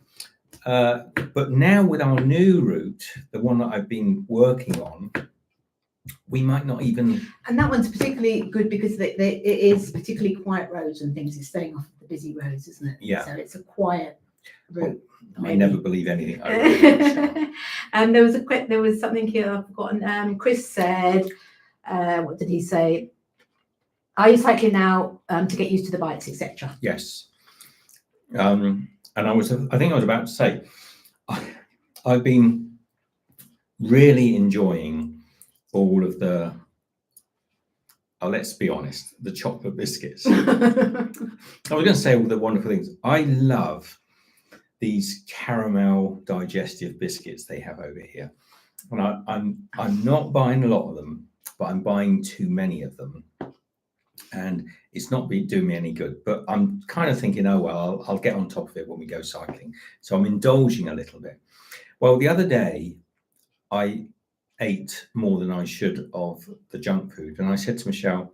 but now with our new route, the one that I've been working on, we might not even. And that one's particularly good because it is particularly quiet roads and things. It's staying off the busy roads, isn't it? Yeah. So it's a quiet route. I never believe anything I read. And there was something here I've forgotten. Chris said, what did he say? Are you cycling now to get used to the bikes, etc.? Yes. And I think I was about to say, I've been really enjoying all of the let's be honest, the chocolate biscuits. I was going to say all the wonderful things. I love these caramel digestive biscuits they have over here. And I'm not buying a lot of them, but I'm buying too many of them. And it's not doing me any good. But I'm kind of thinking, oh, well, I'll get on top of it when we go cycling. So I'm indulging a little bit. Well, the other day, I ate more than I should of the junk food. And I said to Michelle,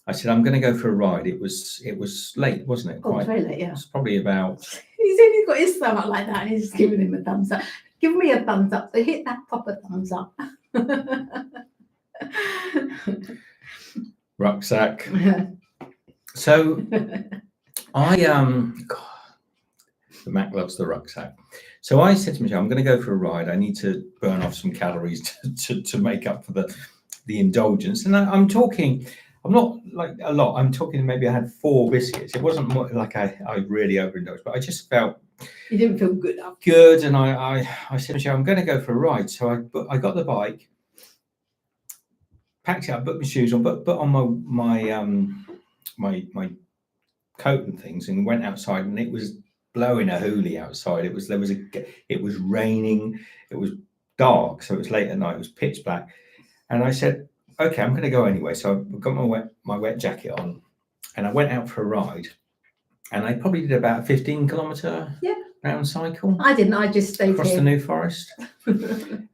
I said, I'm going to go for a ride. It was late, wasn't it? Oh, very late, yeah. It's probably about... He's only got his thumb up like that and he's just giving him a thumbs up. Give me a thumbs up. So hit that proper thumbs up. Rucksack. So God, the Mac loves the rucksack. So I said to Michelle, I'm going to go for a ride. I need to burn off some calories to make up for the indulgence. And I'm not like a lot. I'm talking maybe I had 4 biscuits. It wasn't more like I really overindulged, but I just felt... You didn't feel good enough. Good. And I said to Michelle, I'm going to go for a ride. So I got the bike, packed it up, put my shoes on, put on my coat and things, and went outside, and it was blowing a hoolie outside. It was raining, it was dark, so it was late at night, it was pitch black. And I said, okay, I'm going to go anyway. So I got my wet jacket on, and I went out for a ride, and I probably did about a 15-kilometer round cycle. I didn't. I just stayed across here. the New Forest.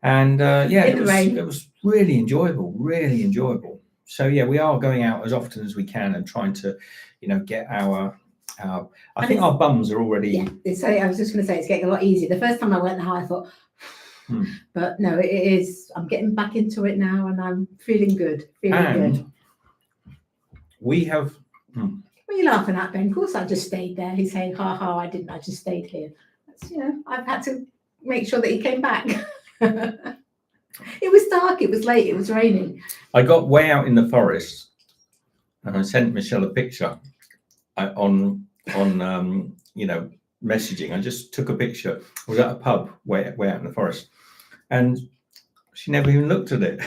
And yeah, In the rain. It was really enjoyable, really enjoyable. So yeah, we are going out as often as we can and trying to, get our I think our bums are already... Yeah, I was just going to say, it's getting a lot easier. The first time I went now, I thought, but no, it is. I'm getting back into it now, and I'm feeling good. Good. We have... What are you laughing at, Ben? Of course, I just stayed there. He's saying, ha, ha, I didn't. I just stayed here. That's, I've had to make sure that he came back. It was dark. It was late. It was raining. I got way out in the forest, and I sent Michelle a picture on messaging. I just took a picture. I was at a pub way out in the forest, and she never even looked at it.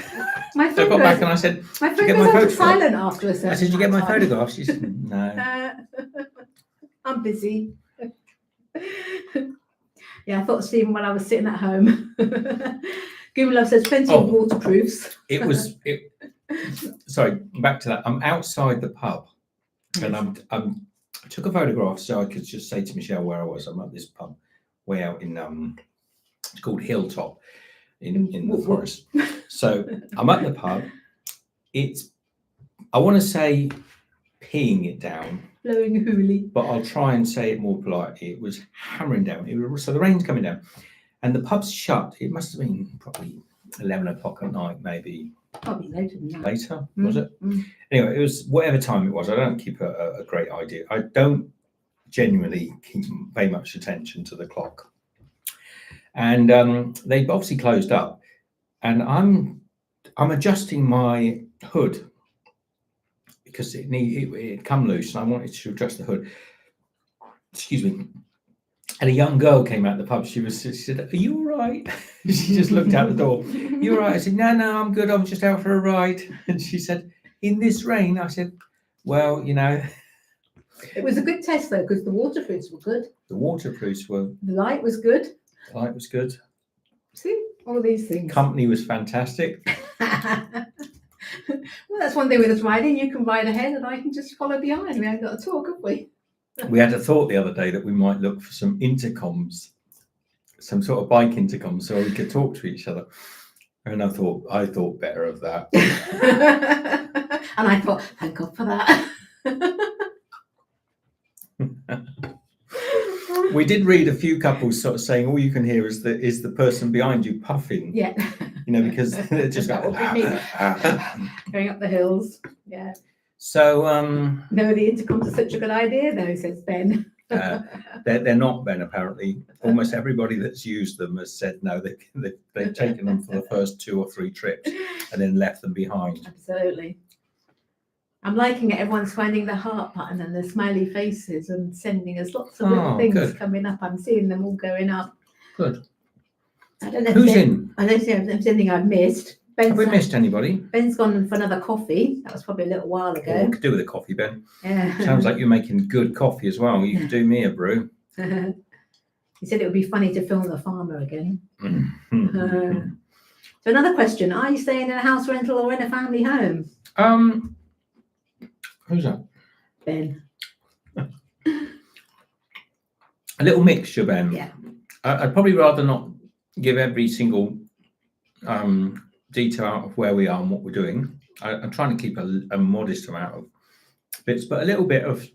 My So I got back and I said, my phone goes out silent after a certain I said, did you get my time. photograph? She said, no. I'm busy. Yeah, I thought of Stephen when I was sitting at home. Google Love says plenty of waterproofs. Sorry, back to that. I'm outside the pub, and I took a photograph so I could just say to Michelle where I was. I'm at this pub way out in it's called Hilltop in the forest. So I'm at the pub. I want to say peeing it down, Blowing a hoolie, but I'll try and say it more politely. It was hammering down. So the rain's coming down, and the pub's shut. It must have been probably 11 o'clock at night, maybe. Probably later than that. Later, was it? Anyway, it was whatever time it was. I don't keep a great idea. I don't genuinely pay much attention to the clock. And they obviously closed up, and I'm adjusting my hood because it come loose, and I wanted to adjust the hood. Excuse me. And a young girl came out the pub. She said, "Are you all right?" She just looked out the door. "You all right?" I said, No, I'm good. I'm just out for a ride." And she said, "In this rain?" I said, "Well, It was a good test though, because the waterproofs were good. The waterproofs were. The light was good. The light was good. See, all these things. Company was fantastic. Well, that's one thing with us riding. You can ride ahead, and I can just follow behind. We haven't got to talk, have we? We had a thought the other day that we might look for some intercoms, some sort of bike intercoms, so we could talk to each other. And I thought better of that. And I thought, thank God for that. We did read a few couples sort of saying all you can hear is the person behind you puffing. Yeah. Because they're just That would be me. Going up the hills. Yeah. So No, the intercoms are such a good idea, though, says Ben. they're not, Ben. Apparently, almost everybody that's used them has said no. They've taken them for the first 2 or 3 trips and then left them behind. Absolutely. I'm liking it. Everyone's finding the heart button and the smiley faces and sending us lots of little things coming up. I'm seeing them all going up. Good. I don't know. Who's in? I don't know if there's anything I've missed. Have we missed anybody? Ben's gone for another coffee. That was probably a little while Oh, ago. I could do with a coffee, Ben. Yeah. Sounds like you're making good coffee as well. You could do me a brew. He said it would be funny to film the farmer again. Mm-hmm. So another question: are you staying in a house rental or in a family home? Who's that? Ben. A little mixture, Ben. Yeah. I'd probably rather not give every single detail out of where we are and what we're doing. I'm trying to keep a modest amount of bits, but a little bit of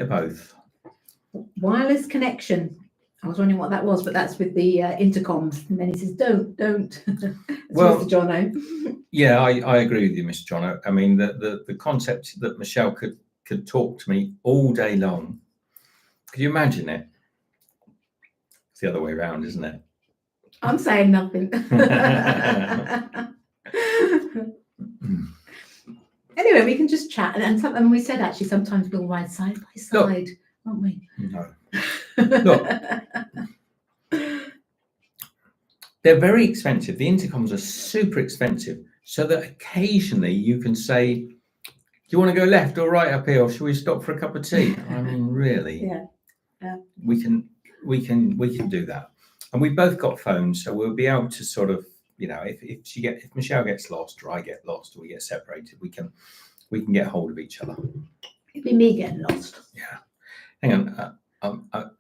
both. Wireless connection. I was wondering what that was, but that's with the intercoms. And then he says, "Don't." Well, Mr. Jono. Yeah, I agree with you, Mr. Jono. I mean, the concept that Michelle could talk to me all day long. Could you imagine it? It's the other way around, isn't it? I'm saying nothing. Anyway, we can just chat, and we said actually sometimes we'll ride side by side, won't we? No. Look, they're very expensive. The intercoms are super expensive, so that occasionally you can say, "Do you want to go left or right up here, or should we stop for a cup of tea?" I mean, really? Yeah. We can do that, and we've both got phones, so we'll be able to sort of, if Michelle gets lost or I get lost or we get separated, we can get hold of each other. It'd be me getting lost. Yeah. Hang on.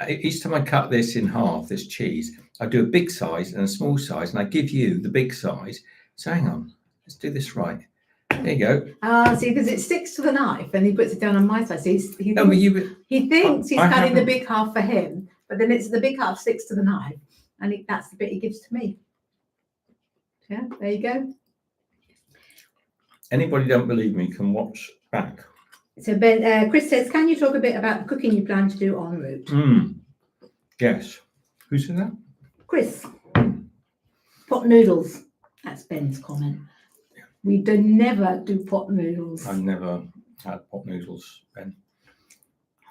Each time I cut this in half, this cheese, I do a big size and a small size, and I give you the big size. So hang on, let's do this right. There you go. See, because it sticks to the knife, and he puts it down on my side. So he thinks he's I cutting the haven't- big half for him, but then it's the big half sticks to the knife, and that's the bit he gives to me. Yeah, there you go. Anybody don't believe me can watch back. So Ben, Chris says, "Can you talk a bit about the cooking you plan to do en route?" Yes. Who said that? Chris. Pot noodles. That's Ben's comment. We never do pot noodles. I've never had pot noodles, Ben.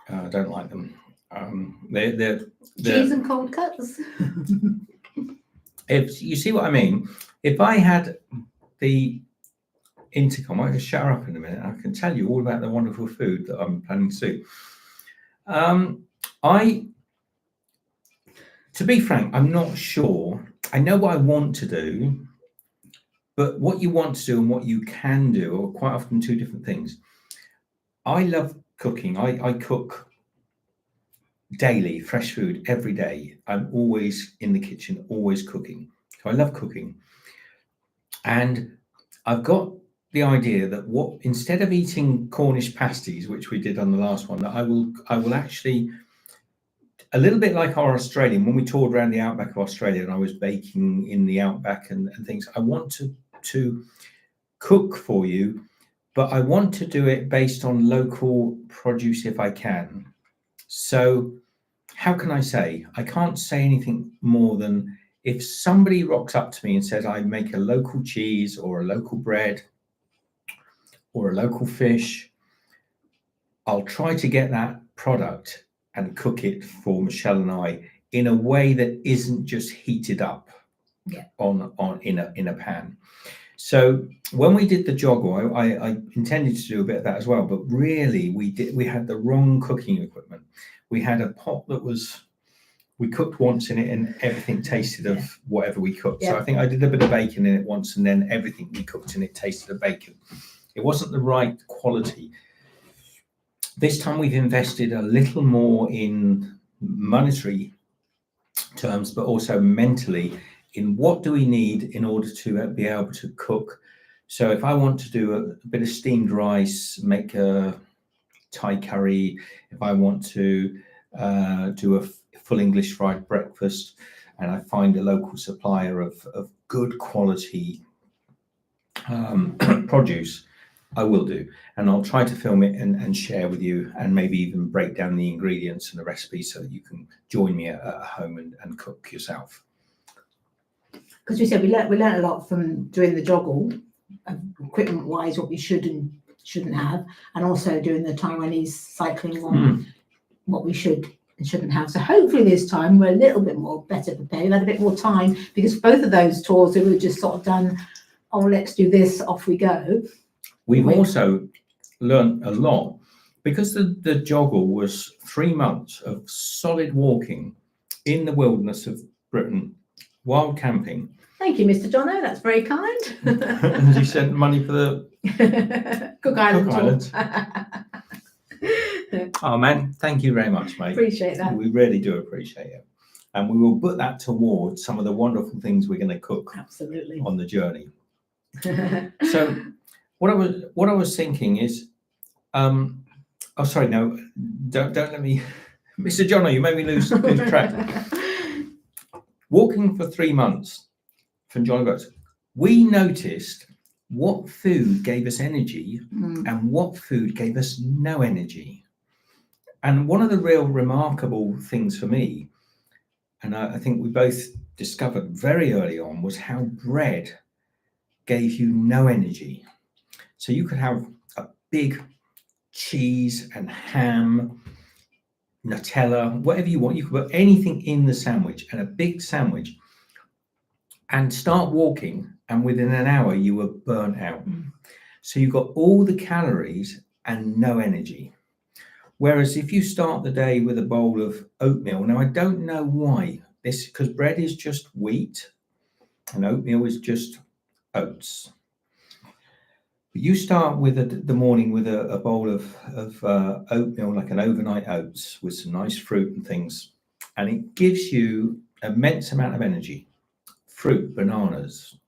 I don't like them. They're Cheese and cold cuts. If you see what I mean, if I had the intercom, I could shut her up in a minute. I can tell you all about the wonderful food that I'm planning to do. To be frank, I'm not sure. I know what I want to do, but what you want to do and what you can do are quite often two different things. I love cooking. I cook daily, fresh food every day. I'm always in the kitchen, always cooking. So I love cooking. And I've got the idea that instead of eating Cornish pasties, which we did on the last one, that I will actually, a little bit like our Australian, when we toured around the outback of Australia and I was baking in the outback and things, I want to cook for you, but I want to do it based on local produce if I can. So how can I say? I can't say anything more than if somebody rocks up to me and says, I make a local cheese or a local bread or a local fish, I'll try to get that product and cook it for Michelle and I in a way that isn't just heated up in a pan. So when we did the JOGLE, I intended to do a bit of that as well, but really we had the wrong cooking equipment. We had a pot that we cooked once in it and everything tasted of whatever we cooked. So I think I did a bit of bacon in it once and then everything we cooked in it tasted of bacon. It wasn't the right quality. This time we've invested a little more in monetary terms, but also mentally in what do we need in order to be able to cook. So if I want to do a bit of steamed rice, make a Thai curry, if I want to do a full English fried breakfast, and I find a local supplier of good quality produce, I will do. And I'll try to film it and share with you, and maybe even break down the ingredients and the recipe so that you can join me at home and cook yourself. Because we said we learned a lot from doing the JOGLE, equipment wise, what we should and shouldn't have, and also doing the Taiwanese cycling one, what we should and shouldn't have. So hopefully this time we're a little bit more better prepared. We've had a bit more time because both of those tours that we've just sort of done oh, let's do this, off we go. We've also learned a lot because the joggle was 3 months of solid walking in the wilderness of Britain, wild camping. Thank you, Mr. Jono. That's very kind. And you sent money for the Cook Island. Islands. Oh man, thank you very much, mate. Appreciate that. We really do appreciate it. And we will put that towards some of the wonderful things we're going to cook Absolutely. on the journey. So what I was thinking is, oh sorry, no, don't let me, Mr. Jono, you made me lose track. Walking for 3 months from Jolly Boats, we noticed what food gave us energy and what food gave us no energy. And one of the real remarkable things for me, and I think we both discovered very early on, was how bread gave you no energy. So you could have a big cheese and ham, Nutella, whatever you want. You could put anything in the sandwich, and a big sandwich, and start walking, and within an hour you were burnt out. So you got all the calories and no energy. Whereas if you start the day with a bowl of oatmeal, now I don't know why this, because bread is just wheat and oatmeal is just oats. But you start with the morning with a bowl of oatmeal, like an overnight oats with some nice fruit and things, and it gives you immense amount of energy. Fruit, bananas,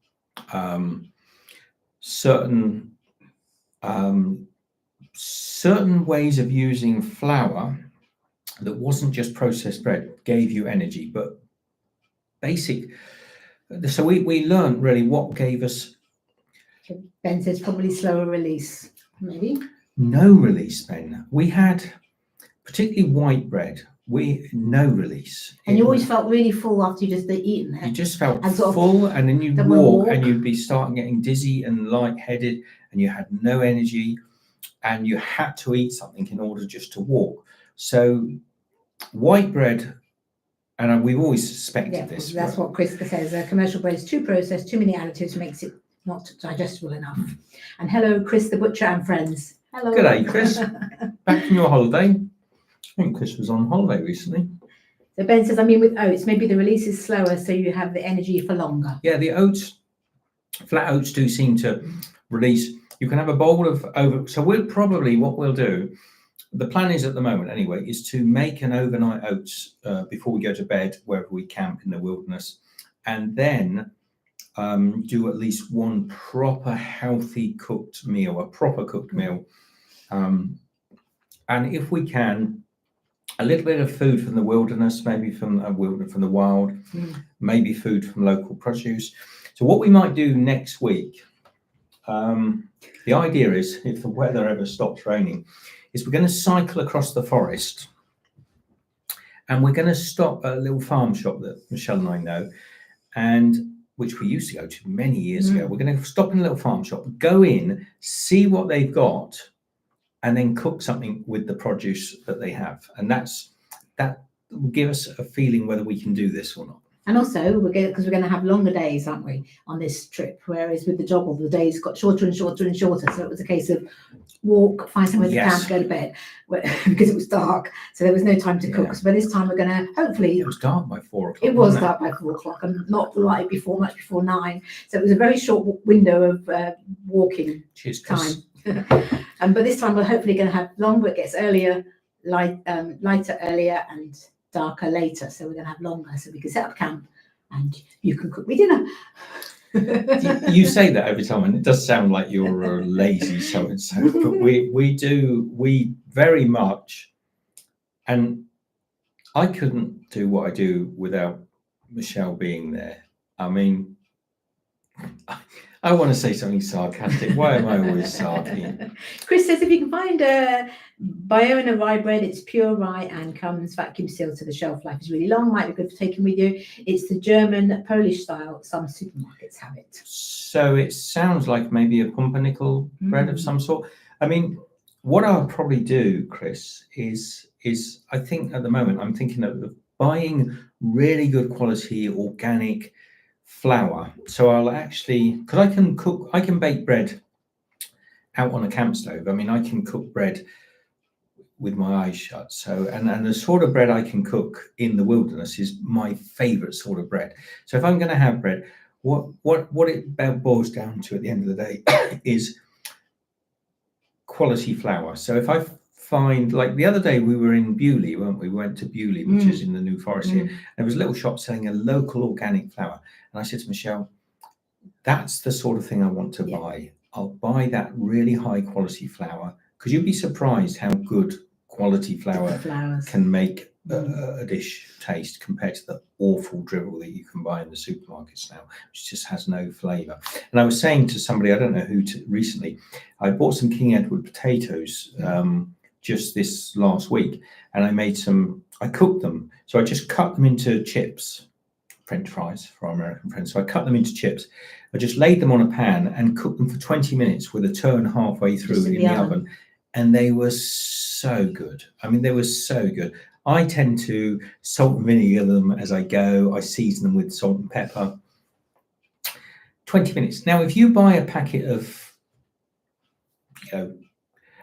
certain ways of using flour that wasn't just processed bread gave you energy, but basic. So we learned really what gave us. Ben says probably slower release, maybe. No release, Ben. We had particularly white bread. No release. And you always felt really full after you just eaten it. You just felt and full, and then you'd walk and you'd be starting getting dizzy and lightheaded, and you had no energy, and you had to eat something in order just to walk. So white bread, and we've always suspected this. That's what Chris says. Commercial bread is too processed, too many additives, makes it not digestible enough. And hello, Chris the butcher and friends. Hello. G'day, Chris. Back from your holiday. I think Chris was on holiday recently. So Ben says, I mean, with oats, maybe the release is slower, so you have the energy for longer. Yeah, the oats, flat oats do seem to release. You can have a bowl of so what we'll do, the plan is at the moment anyway, is to make an overnight oats before we go to bed, wherever we camp in the wilderness, and then do at least one proper healthy cooked meal, a proper cooked meal. And if we can, a little bit of food from the wilderness, maybe from the wild, maybe food from local produce. So what we might do next week, the idea is, if the weather ever stops raining, is we're going to cycle across the forest, and we're going to stop at a little farm shop that Michelle and I know, and which we used to go to many years ago. We're going to stop in a little farm shop, go in, see what they've got, and then cook something with the produce that they have. And that will give us a feeling whether we can do this or not. And also, because we're going to have longer days, aren't we, on this trip? Whereas with the joggle, the days got shorter and shorter and shorter. So it was a case of walk, find somewhere to camp, go to bed, because it was dark. So there was no time to cook. So by this time, we're going to hopefully. It was dark by 4 o'clock. It was dark by 4 o'clock, and not much before 9. So it was a very short window of walking time. But this time we're hopefully going to have longer. It gets earlier, lighter earlier, and darker later. So we're going to have longer, so we can set up camp and you can cook me dinner. You say that every time, and it does sound like you're a lazy so and so, but we very much, and I couldn't do what I do without Michelle being there. I mean, I want to say something sarcastic. Why am I always sarky? Chris says, if you can find Biona rye bread, it's pure rye and comes vacuum sealed, so the shelf life is really long. Might be good for taking with you. It's the German Polish style. Some supermarkets have it. So it sounds like maybe a pumpernickel bread of some sort. I mean, what I'll probably do, Chris, is I think at the moment I'm thinking of buying really good quality organic flour. So I'll actually, because I can bake bread out on a camp stove. I mean, I can cook bread with my eyes shut. So, and the sort of bread I can cook in the wilderness is my favorite sort of bread. So if I'm going to have bread, what it boils down to at the end of the day is quality flour. So if I find, like the other day we were in Bewley, weren't we? We went to Bewley, which is in the New Forest here. There was a little shop selling a local organic flour. And I said to Michelle, that's the sort of thing I want to buy. I'll buy that really high quality flour, because you'd be surprised how good quality flour can make a dish taste compared to the awful drivel that you can buy in the supermarkets now, which just has no flavour. And I was saying to somebody, I don't know who, recently, I bought some King Edward potatoes just this last week, and I cooked them. So I just cut them into chips, French fries for our American friends. So I cut them into chips. I just laid them on a pan and cooked them for 20 minutes with a turn halfway through in the oven. And they were so good. I mean, they were so good. I tend to salt and vinegar them as I go. I season them with salt and pepper. 20 minutes. Now, if you buy a packet of,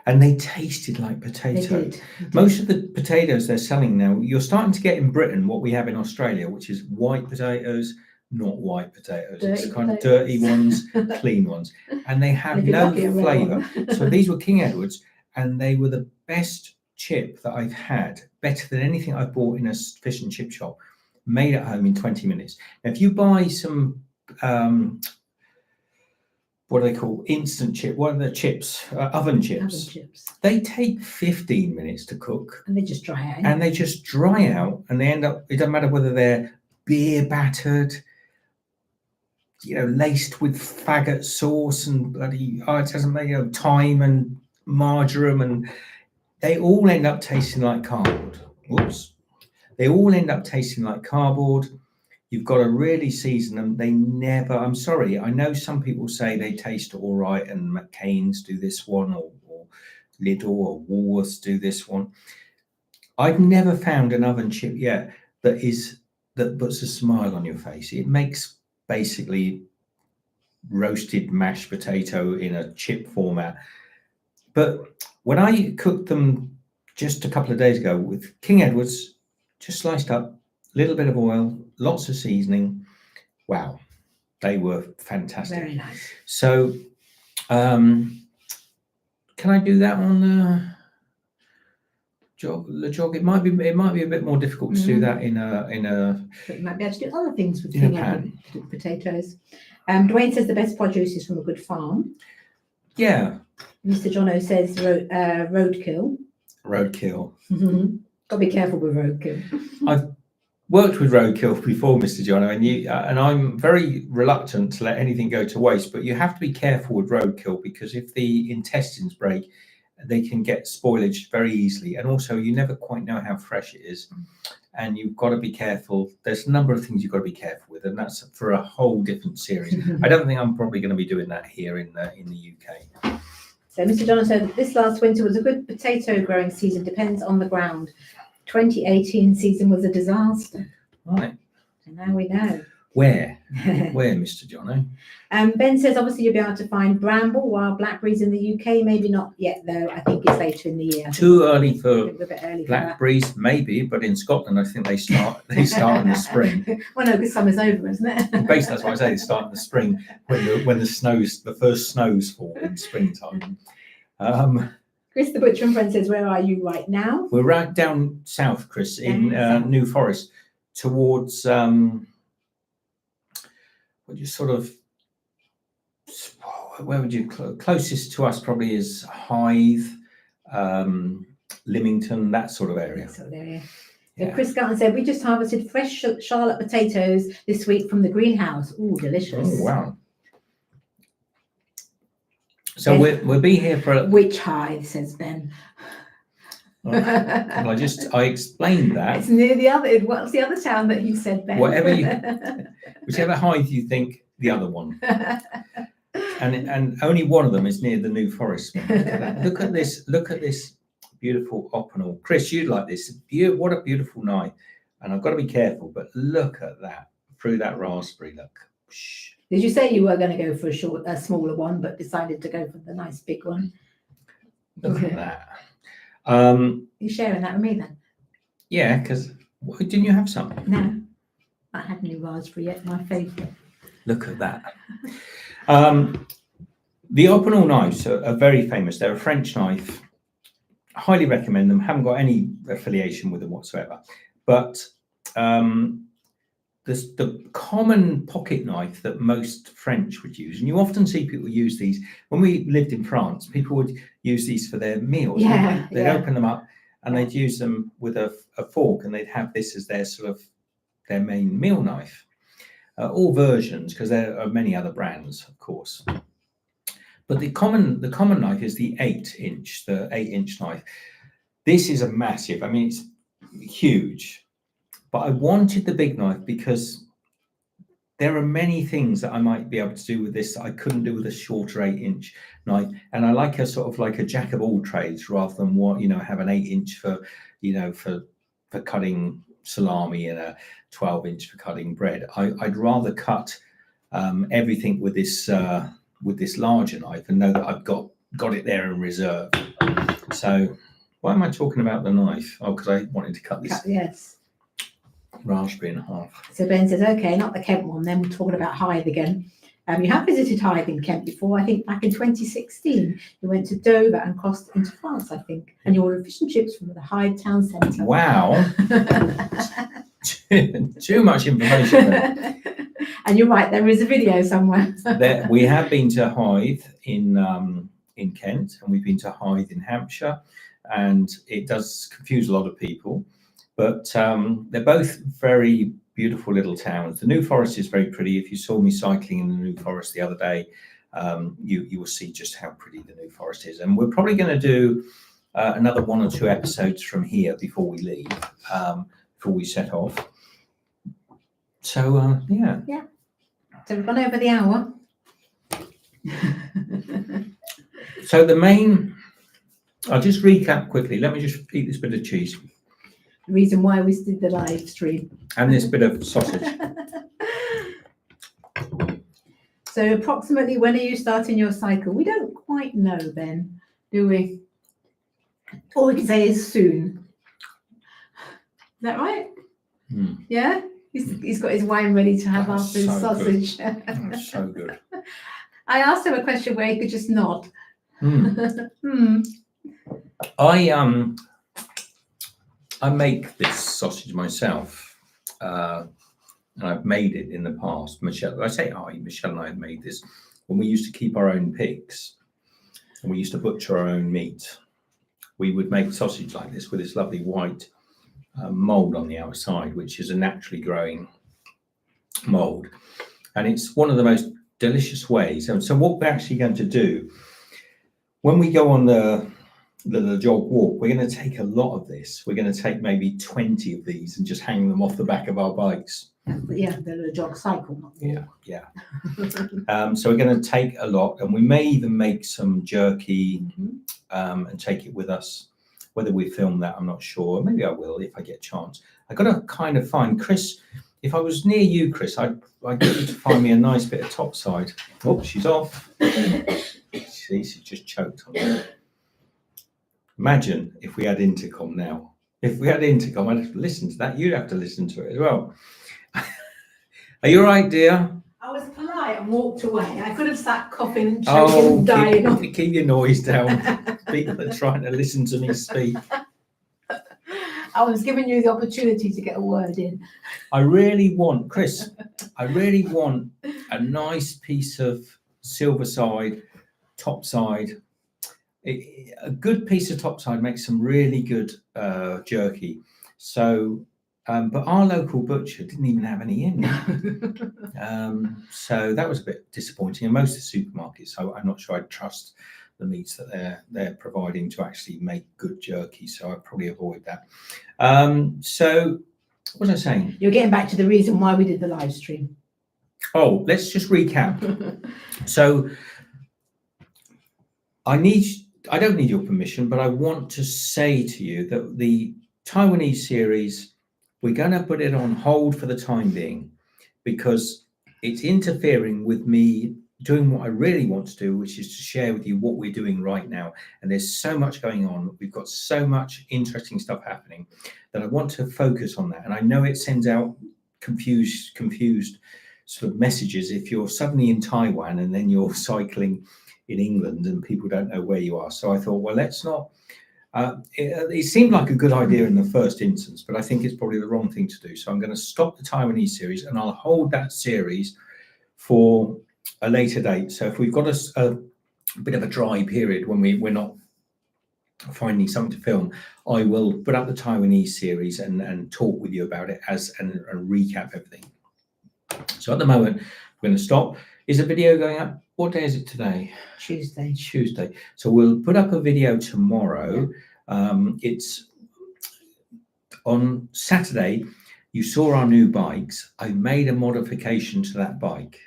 and they tasted like potato. They did. Most of the potatoes they're selling now, you're starting to get in Britain what we have in Australia, which is white potatoes, not white potatoes. Dirty it's kind potatoes. Of dirty ones, clean ones. And they have no flavour. So these were King Edwards, and they were the best chip that I've had, better than anything I've bought in a fish and chip shop, made at home in 20 minutes. Now, if you buy some, what do they call instant chip? What are the chips? Oven chips. Oven chips. They take 15 minutes to cook. And they just dry out. And they just dry out, and they end up, it doesn't matter whether they're beer battered, laced with faggot sauce and bloody, it doesn't make, thyme and marjoram, and they all end up tasting like cardboard. Whoops. They all end up tasting like cardboard. You've got to really season them. They never, I'm sorry, I know some people say they taste all right, and McCain's do this one, or Lidl or Woolworths do this one. I've never found an oven chip yet that puts a smile on your face. It makes basically roasted mashed potato in a chip format. But when I cooked them just a couple of days ago with King Edwards, just sliced up, a little bit of oil, lots of seasoning. Wow, they were fantastic. Very nice. So, can I do that on the LeJog? It might be a bit more difficult to do that in a. But you might be able to do other things with King Edward potatoes. Dwayne says the best produce is from a good farm. Yeah. Mr. Jono says roadkill. Roadkill. Got to be careful with roadkill. I've worked with roadkill before, Mr. Jono, and I'm very reluctant to let anything go to waste. But you have to be careful with roadkill, because if the intestines break, they can get spoilage very easily, and also you never quite know how fresh it is, and you've got to be careful. There's a number of things you've got to be careful with, and that's for a whole different series. I don't think I'm probably going to be doing that here in the UK. So Mr. John said this last winter was a good potato growing season, depends on the ground. 2018 season was a disaster. Right. And now we know. Where, Mr. Jono? Ben says obviously you'll be able to find bramble, wild blackberries in the UK. Maybe not yet though. I think it's later in the year. Too early for a bit early blackberries, maybe, but in Scotland I think they start in the spring. Well, no, because summer's over, isn't it? Basically, that's why I say they start in the spring when the first snows fall in springtime. Chris the Butcher and Friend says, where are you right now? We're right down south, Chris, in New Forest, towards where would you closest to us probably is Hythe, Lymington, that sort of area. So Chris Gunn said, we just harvested fresh Charlotte potatoes this week from the greenhouse. Ooh, delicious. Oh, wow. So we'll be here for which Hythe, says Ben. Well, I explained that. It's near the other. What's the other town that you said, Ben? Whichever Hythe you think, the other one. And only one of them is near the New Forest. Look at this beautiful opinel. Chris, you'd like this. What a beautiful night. And I've got to be careful, but look at that through that raspberry. Look, Did you say you were going to go for a smaller one, but decided to go for the nice big one? Look at that. You're sharing that with me then? Yeah, because didn't you have some? No, I hadn't any raspberry yet. My favourite. Look at that. The Opinel knives are very famous. They're a French knife. I highly recommend them. Haven't got any affiliation with them whatsoever. But the common pocket knife that most French would use, and you often see people use these. When we lived in France, people would use these for their meals. Yeah, they'd open them up and they'd use them with a fork, and they'd have this as their sort of their main meal knife. All versions, because there are many other brands, of course. But the common knife is the 8-inch, the 8-inch knife. This is a massive. I mean, it's huge. But I wanted the big knife because there are many things that I might be able to do with this that I couldn't do with a shorter 8-inch knife. And I like a sort of like a jack of all trades rather than have an 8-inch for for cutting salami and a 12-inch for cutting bread. I'd rather cut everything with this larger knife and know that I've got it there in reserve. So why am I talking about the knife? Oh, because I wanted to cut this. Yes. Raspberry in half. So Ben says, okay, not the Kent one. Then we're talking about Hythe again. You have visited Hythe in Kent before. I think back in 2016, you went to Dover and crossed into France, I think. And you ordered fish and chips from the Hythe town centre. Wow. Too much information there. And you're right, there is a video somewhere. We have been to Hythe in Kent, and we've been to Hythe in Hampshire, and it does confuse a lot of people. But they're both very beautiful little towns. The New Forest is very pretty. If you saw me cycling in the New Forest the other day, you will see just how pretty the New Forest is. And we're probably going to do another 1 or 2 episodes from here before we leave, before we set off. So, yeah. Yeah. So we've gone over the hour. So I'll just recap quickly. Let me just eat this bit of cheese. The reason why we did the live stream. And this bit of sausage. So approximately when are you starting your cycle? We don't quite know, Ben, do we? All we can say is soon. Is that right? Yeah? He's got his wine ready to have after his sausage. That's so good. I asked him a question where he could just nod. I make this sausage myself, and I've made it in the past. Michelle and I have made this when we used to keep our own pigs, and we used to butcher our own meat. We would make sausage like this with this lovely white mold on the outside, which is a naturally growing mold, and it's one of the most delicious ways. And so what we're actually going to do when we go on the LeJog walk, we're going to take a lot of this. We're going to take maybe 20 of these and just hang them off the back of our bikes. Yeah, the LeJog cycle. Yeah. So we're going to take a lot, and we may even make some jerky and take it with us. Whether we film that, I'm not sure. Maybe I will if I get a chance. I've got to kind of find Chris. If I was near you, Chris, I'd get you to find me a nice bit of topside. Oh, she's off. See, she's just choked on it. Imagine if we had intercom now. If we had intercom, I'd have to listen to that. You'd have to listen to it as well. Are you all right, dear? I was polite and walked away. I could have sat coughing and choking and dying. Keep your noise down. People are trying to listen to me speak. I was giving you the opportunity to get a word in. I really want, Chris, a nice piece of silverside, topside. A good piece of topside makes some really good jerky. So, but our local butcher didn't even have any in. So that was a bit disappointing. And most of the supermarkets, so I'm not sure I'd trust the meats that they're providing to actually make good jerky. So I'd probably avoid that. So what was I saying? You're getting back to the reason why we did the live stream. Oh, let's just recap. So I don't need your permission, but I want to say to you that the Taiwanese series, we're going to put it on hold for the time being, because it's interfering with me doing what I really want to do, which is to share with you what we're doing right now. And there's so much going on. We've got so much interesting stuff happening that I want to focus on that. And I know it sends out confused sort of messages if you're suddenly in Taiwan and then you're cycling in England and people don't know where you are. So I thought, well, let's not. It seemed like a good idea in the first instance, but I think it's probably the wrong thing to do. So I'm going to stop the Taiwanese series and I'll hold that series for a later date. So if we've got a bit of a dry period when we're not finding something to film, I will put up the Taiwanese series and talk with you about it and recap everything. So at the moment, we're going to stop. Is a video going up? What day is it today? Tuesday. Tuesday. So we'll put up a video tomorrow. It's on Saturday. You saw our new bikes. I made a modification to that bike,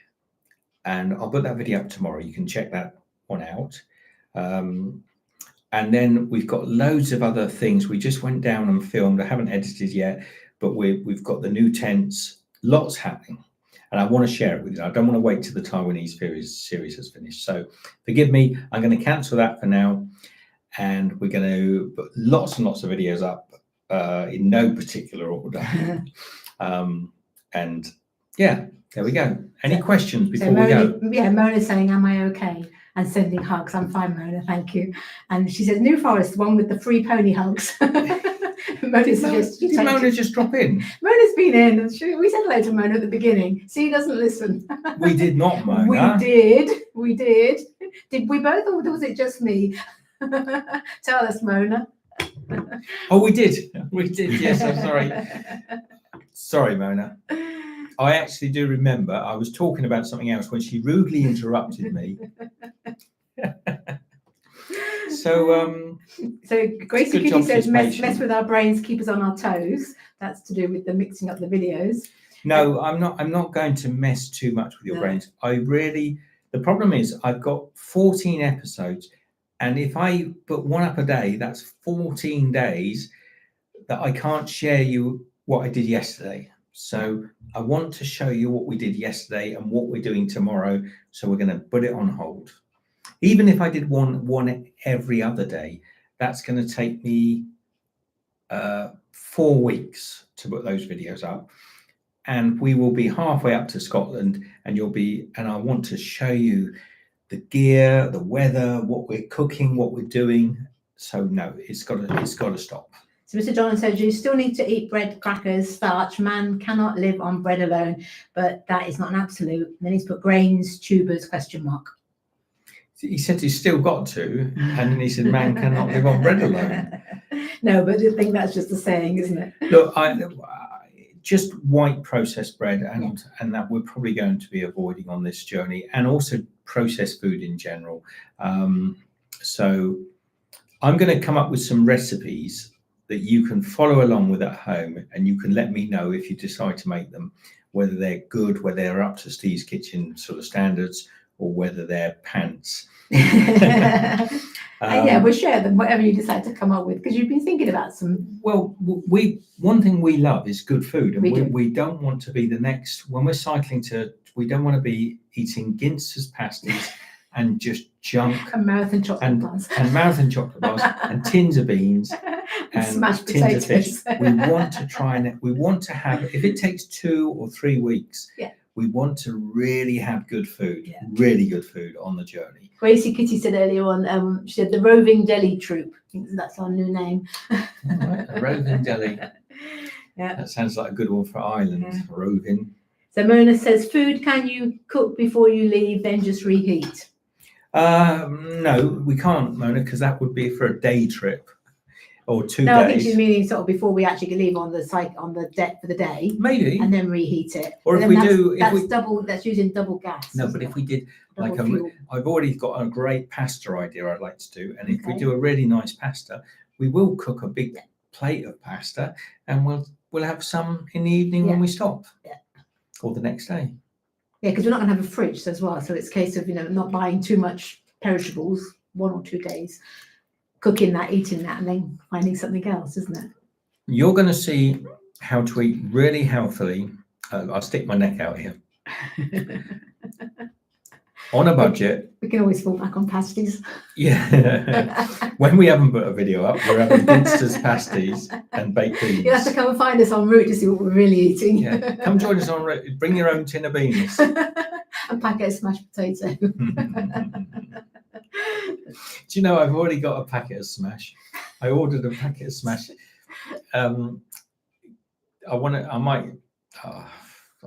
and I'll put that video up tomorrow. You can check that one out. And then we've got loads of other things. We just went down and filmed. I haven't edited yet, but we've got the new tents. Lots happening. And I want to share it with you. I don't want to wait till the Taiwanese series has finished. So forgive me, I'm going to cancel that for now. And we're going to put lots and lots of videos up in no particular order. And yeah, there we go. Any questions before we go? Yeah, Mona's saying, am I okay? And sending hugs. I'm fine, Mona, thank you. And she says, New Forest, the one with the free pony hugs. Mona suggests you did take Mona just drop in? Mona's been in. And we said hello to Mona at the beginning. See, he doesn't listen. We did not, Mona. We did. Did we both, or was it just me? Tell us, Mona. Oh, we did. We did. Yes, I'm sorry. Sorry, Mona. I actually do remember I was talking about something else when she rudely interrupted me. So Gracie Kitty says, mess with our brains, keep us on our toes. That's to do with the mixing up the videos. No, I'm not going to mess too much with your brains. The problem is I've got 14 episodes, and if I put one up a day, that's 14 days that I can't share you what I did yesterday. So I want to show you what we did yesterday and what we're doing tomorrow. So we're going to put it on hold. Even if I did one every other day, that's going to take me 4 weeks to put those videos up. And we will be halfway up to Scotland, and I want to show you the gear, the weather, what we're cooking, what we're doing. So no, it's got to stop. So Mr. John says you still need to eat bread, crackers, starch. Man cannot live on bread alone, but that is not an absolute. And then he's put grains, tubers, ? He said he's still got to, and then he said man cannot live on bread alone. No, but I think that's just a saying, isn't it? Look, just white processed bread, and that we're probably going to be avoiding on this journey, and also processed food in general. So I'm going to come up with some recipes that you can follow along with at home, and you can let me know if you decide to make them, whether they're good, whether they're up to Steve's Kitchen sort of standards, or whether they're pants. Yeah, we'll share them, whatever you decide to come up with, because you've been thinking about some. Well, one thing we love is good food, and we don't want to be the next, when we're cycling we don't want to be eating Ginster's pasties and just junk. And marathon chocolate bars. And marathon chocolate bars and tins of beans and smashed tins potatoes. of fish. We want to have, if it takes 2 or 3 weeks, we want to really have good food, really good food on the journey. Gracie Kitty said earlier on, she said the Roving Deli Troop. I think that's our new name. Right, a Roving Deli. Yeah. That sounds like a good one for Ireland, Roving. So Mona says, food can you cook before you leave, then just reheat? No, we can't, Mona, because that would be for a day trip. Or 2 days. No, I think she's meaning sort of before we actually leave on the deck for the day. Maybe. And then reheat it. Or if we do, that's using double gas. No, but if we did fuel. I've already got a great pasta idea I'd like to do, and if we do a really nice pasta, we will cook a big plate of pasta, and we'll have some in the evening when we stop. Yeah. Or the next day. Yeah, because we're not going to have a fridge as well, so it's a case of not buying too much perishables 1 or 2 days. Cooking that, eating that, and then finding something else, isn't it? You're going to see how to eat really healthily. I'll stick my neck out here. On a budget. We can always fall back on pasties. Yeah. When we haven't put a video up, we're having Ginster's pasties and baked beans. You'll have to come and find us en route to see what we're really eating. Yeah. Come join us on route. Bring your own tin of beans. A packet of smashed potato. Do you know, I've already got a packet of smash. I ordered a packet of smash.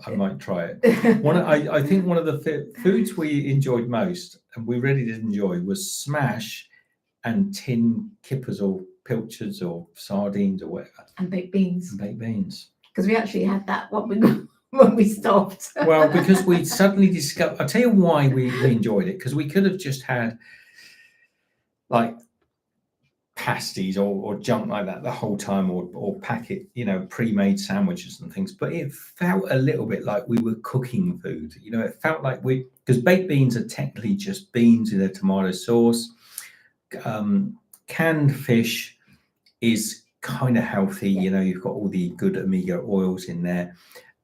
I might try it. I think one of the foods we enjoyed most, and we really did enjoy, was smash and tin kippers or pilchards or sardines or whatever. And baked beans. Because we actually had that when we stopped. Well, because we suddenly discovered, I'll tell you why we enjoyed it, because we could have just had like pasties or junk like that the whole time, or packet, pre-made sandwiches and things, but it felt a little bit like we were cooking food. It felt like because baked beans are technically just beans in a tomato sauce. Canned fish is kind of healthy. You've got all the good omega oils in there,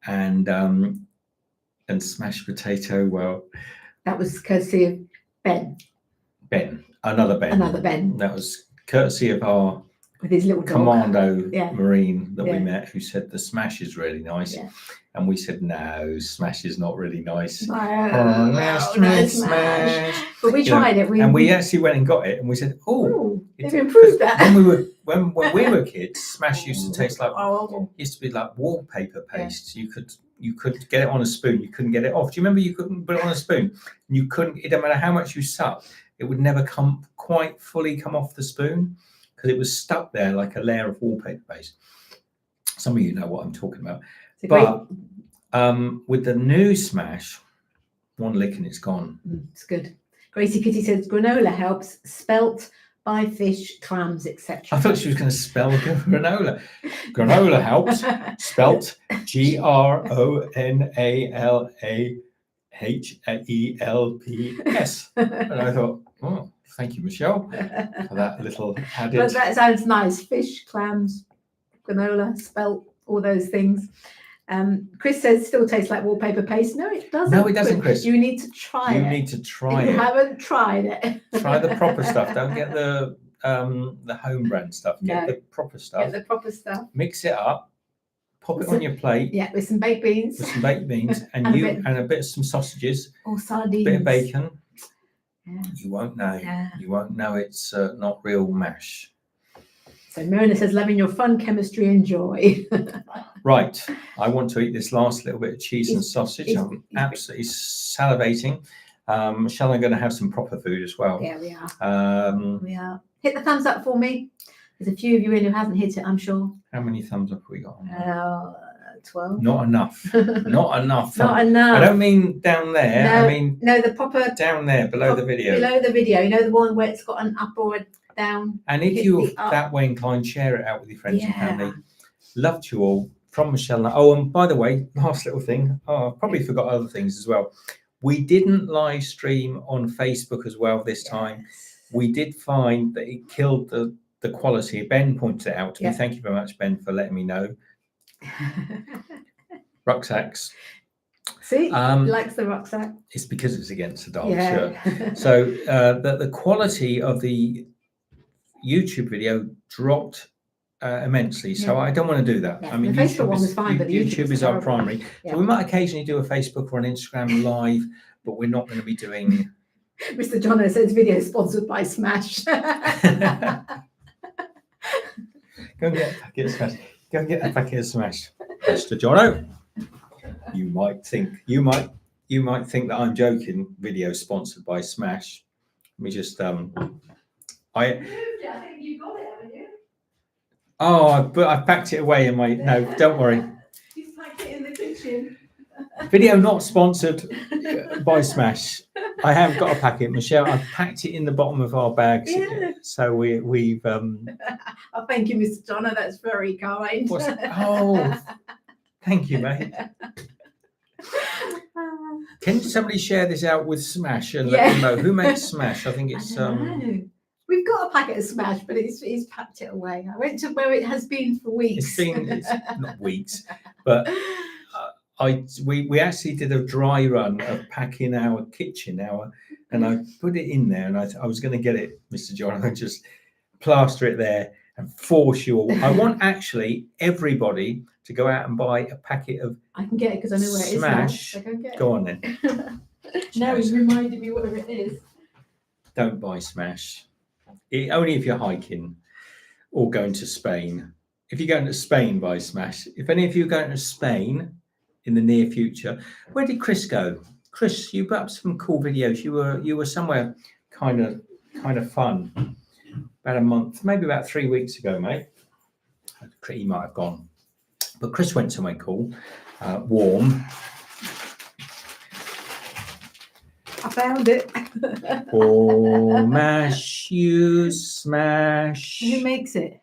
and smashed potato, well, that was courtesy of another Ben. That was courtesy of our with his little commando Marine that we met, who said the smash is really nice, and we said no, smash is not really nice. Smash. But we tried it, and we actually went and got it, and we said, they've improved that. when we were kids, smash used to taste like used to be like wallpaper paste. You could get it on a spoon, you couldn't get it off. Do you remember you couldn't put it on a spoon? You couldn't. It didn't matter how much you sucked, it would never quite fully come off the spoon, because it was stuck there like a layer of wallpaper paste. Some of you know what I'm talking about. But with the new smash, one lick and it's gone. It's good. Gracie Kitty says granola helps, spelt by fish, clams, etc. I thought she was going to spell granola. Granola helps, spelt GRONALAHELPS. And I thought, thank you, Michelle, for that little added. But that sounds nice. Fish, clams, granola, spelt, all those things. Chris says still tastes like wallpaper paste. No, it doesn't. No, it doesn't, Chris. You need to try it. You need to try it. If you haven't tried it. Try the proper stuff. Don't get the home brand stuff. Get the proper stuff. Get the proper stuff. Mix it up. Pop it on your plate. Yeah, with some baked beans. and a bit of some sausages. Or sardines. A bit of bacon. Yeah. You won't know. Yeah. You won't know it's not real mash. So Myrna says, loving your fun, chemistry and joy. Right. I want to eat this last little bit of cheese and sausage. I'm absolutely salivating. Michelle, I'm going to have some proper food as well. Yeah, we are. We are. Hit the thumbs up for me. There's a few of you in who hasn't hit it, I'm sure. How many thumbs up have we got? 12. Not enough. Not enough. Not enough. I don't mean down there. No, I mean the proper down there below the video. Below the video, the one where it's got an up or a down. And if you're that way inclined, share it out with your friends and family. Loved you all. From Michelle. Oh, and by the way, last little thing. I probably forgot other things as well. We didn't live stream on Facebook as well this time. We did find that it killed the quality. Ben pointed it out to me. Thank you very much, Ben, for letting me know. Rucksacks. See, likes the rucksack. It's because it's against the dark shirt. So the quality of the YouTube video dropped immensely. So I don't want to do that. Yeah. I mean, the Facebook one was fine, but YouTube is our primary. So we might occasionally do a Facebook or an Instagram live, but we're not going to be doing. Mr. Jono says video sponsored by Smash. Go and get a packet of Smash. Go and get a packet of Smash, Mr. Jono. You might think that I'm joking. Video sponsored by Smash. Let me just I think you got it, haven't you? But I packed it away in my. No, don't worry. He's packed it in the kitchen. Video not sponsored by Smash. I have got a packet, Michelle. I've packed it in the bottom of our bags. Yeah. So we've. Oh, thank you, Mr. Jono. That's very kind. Thank you, mate. Can somebody share this out with Smash and let them know who makes Smash? I think it's. We've got a packet of Smash, but he's packed it away. I went to where it has been for weeks. It's not weeks, but we actually did a dry run of packing our kitchen, and I put it in there, and I was going to get it, Mr. John, and just plaster it there and force you all. I want actually everybody to go out and buy a packet of I can get it because I know where it is. Smash. Now. So go get Go it. on then. Now he's reminded me where it is. Don't buy Smash. Only if you're hiking or going to Spain. If you're going to Spain, buy Smash. If any of you are going to Spain in the near future, where did Chris go? Chris, you put up some cool videos. You were somewhere kind of fun about a month, maybe about 3 weeks ago, mate. He might have gone, but Chris went somewhere cool, warm. I found it. Oh, mash, you smash. Who makes it?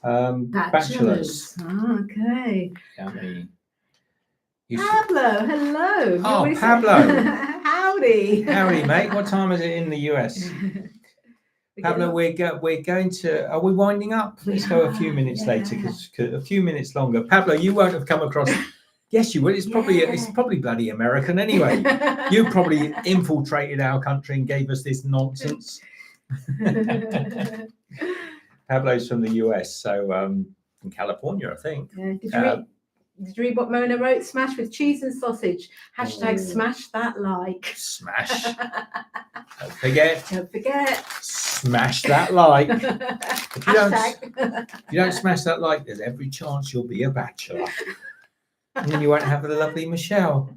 Bachelors. Okay. Yummy. Pablo, hello. Oh, Pablo. Howdy. Howdy, mate. What time is it in the US? Pablo, we're going to. Are we winding up? Let's go a few minutes later, because a few minutes longer. Pablo, you won't have come across. Yes, you will. It's probably bloody American anyway. You probably infiltrated our country and gave us this nonsense. Pablo's from the US, so in California, I think. Yeah. Did you read what Mona wrote? Smash with cheese and sausage. # smash that like. Smash. Don't forget. Don't forget. Smash that like. If Hashtag. you don't smash that like, there's every chance you'll be a bachelor. And then you won't have the lovely Michelle.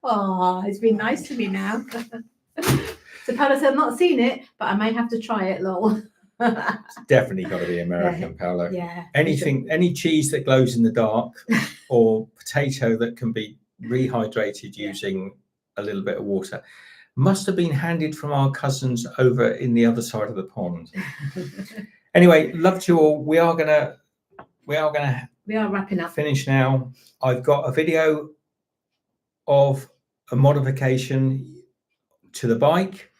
Oh, it's been nice to me now. So Paolo said, I've not seen it, but I may have to try it, lol. It's definitely got to be American, Paolo. Yeah. Anything, any cheese that glows in the dark, or potato that can be rehydrated using a little bit of water, must have been handed from our cousins over in the other side of the pond. Anyway, loved you all. We are wrapping up. Finish now. I've got a video of a modification to the bike,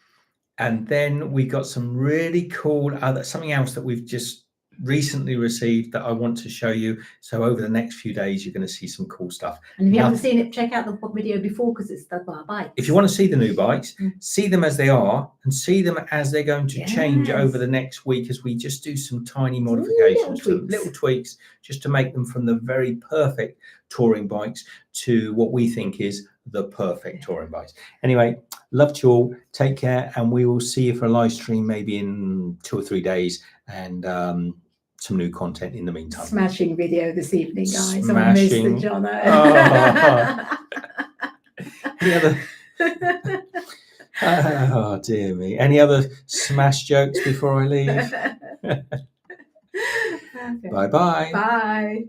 and then we got some really cool something else that we've just recently received that I want to show you. So over the next few days, you're going to see some cool stuff. And if you haven't seen it, check out the video before, because it's the bike. If you want to see the new bikes, see them as they are, and see them as they're going to change over the next week, as we just do some tiny modifications, little tweaks, just to make them from the very perfect touring bikes to what we think is the perfect touring bikes. Anyway, loved you all. Take care, and we will see you for a live stream maybe in 2 or 3 days, and some new content in the meantime. Smashing video this evening, guys. Smashing. Jono. Any other? Oh dear me. Any other smash jokes before I leave? Okay. Bye-bye. Bye.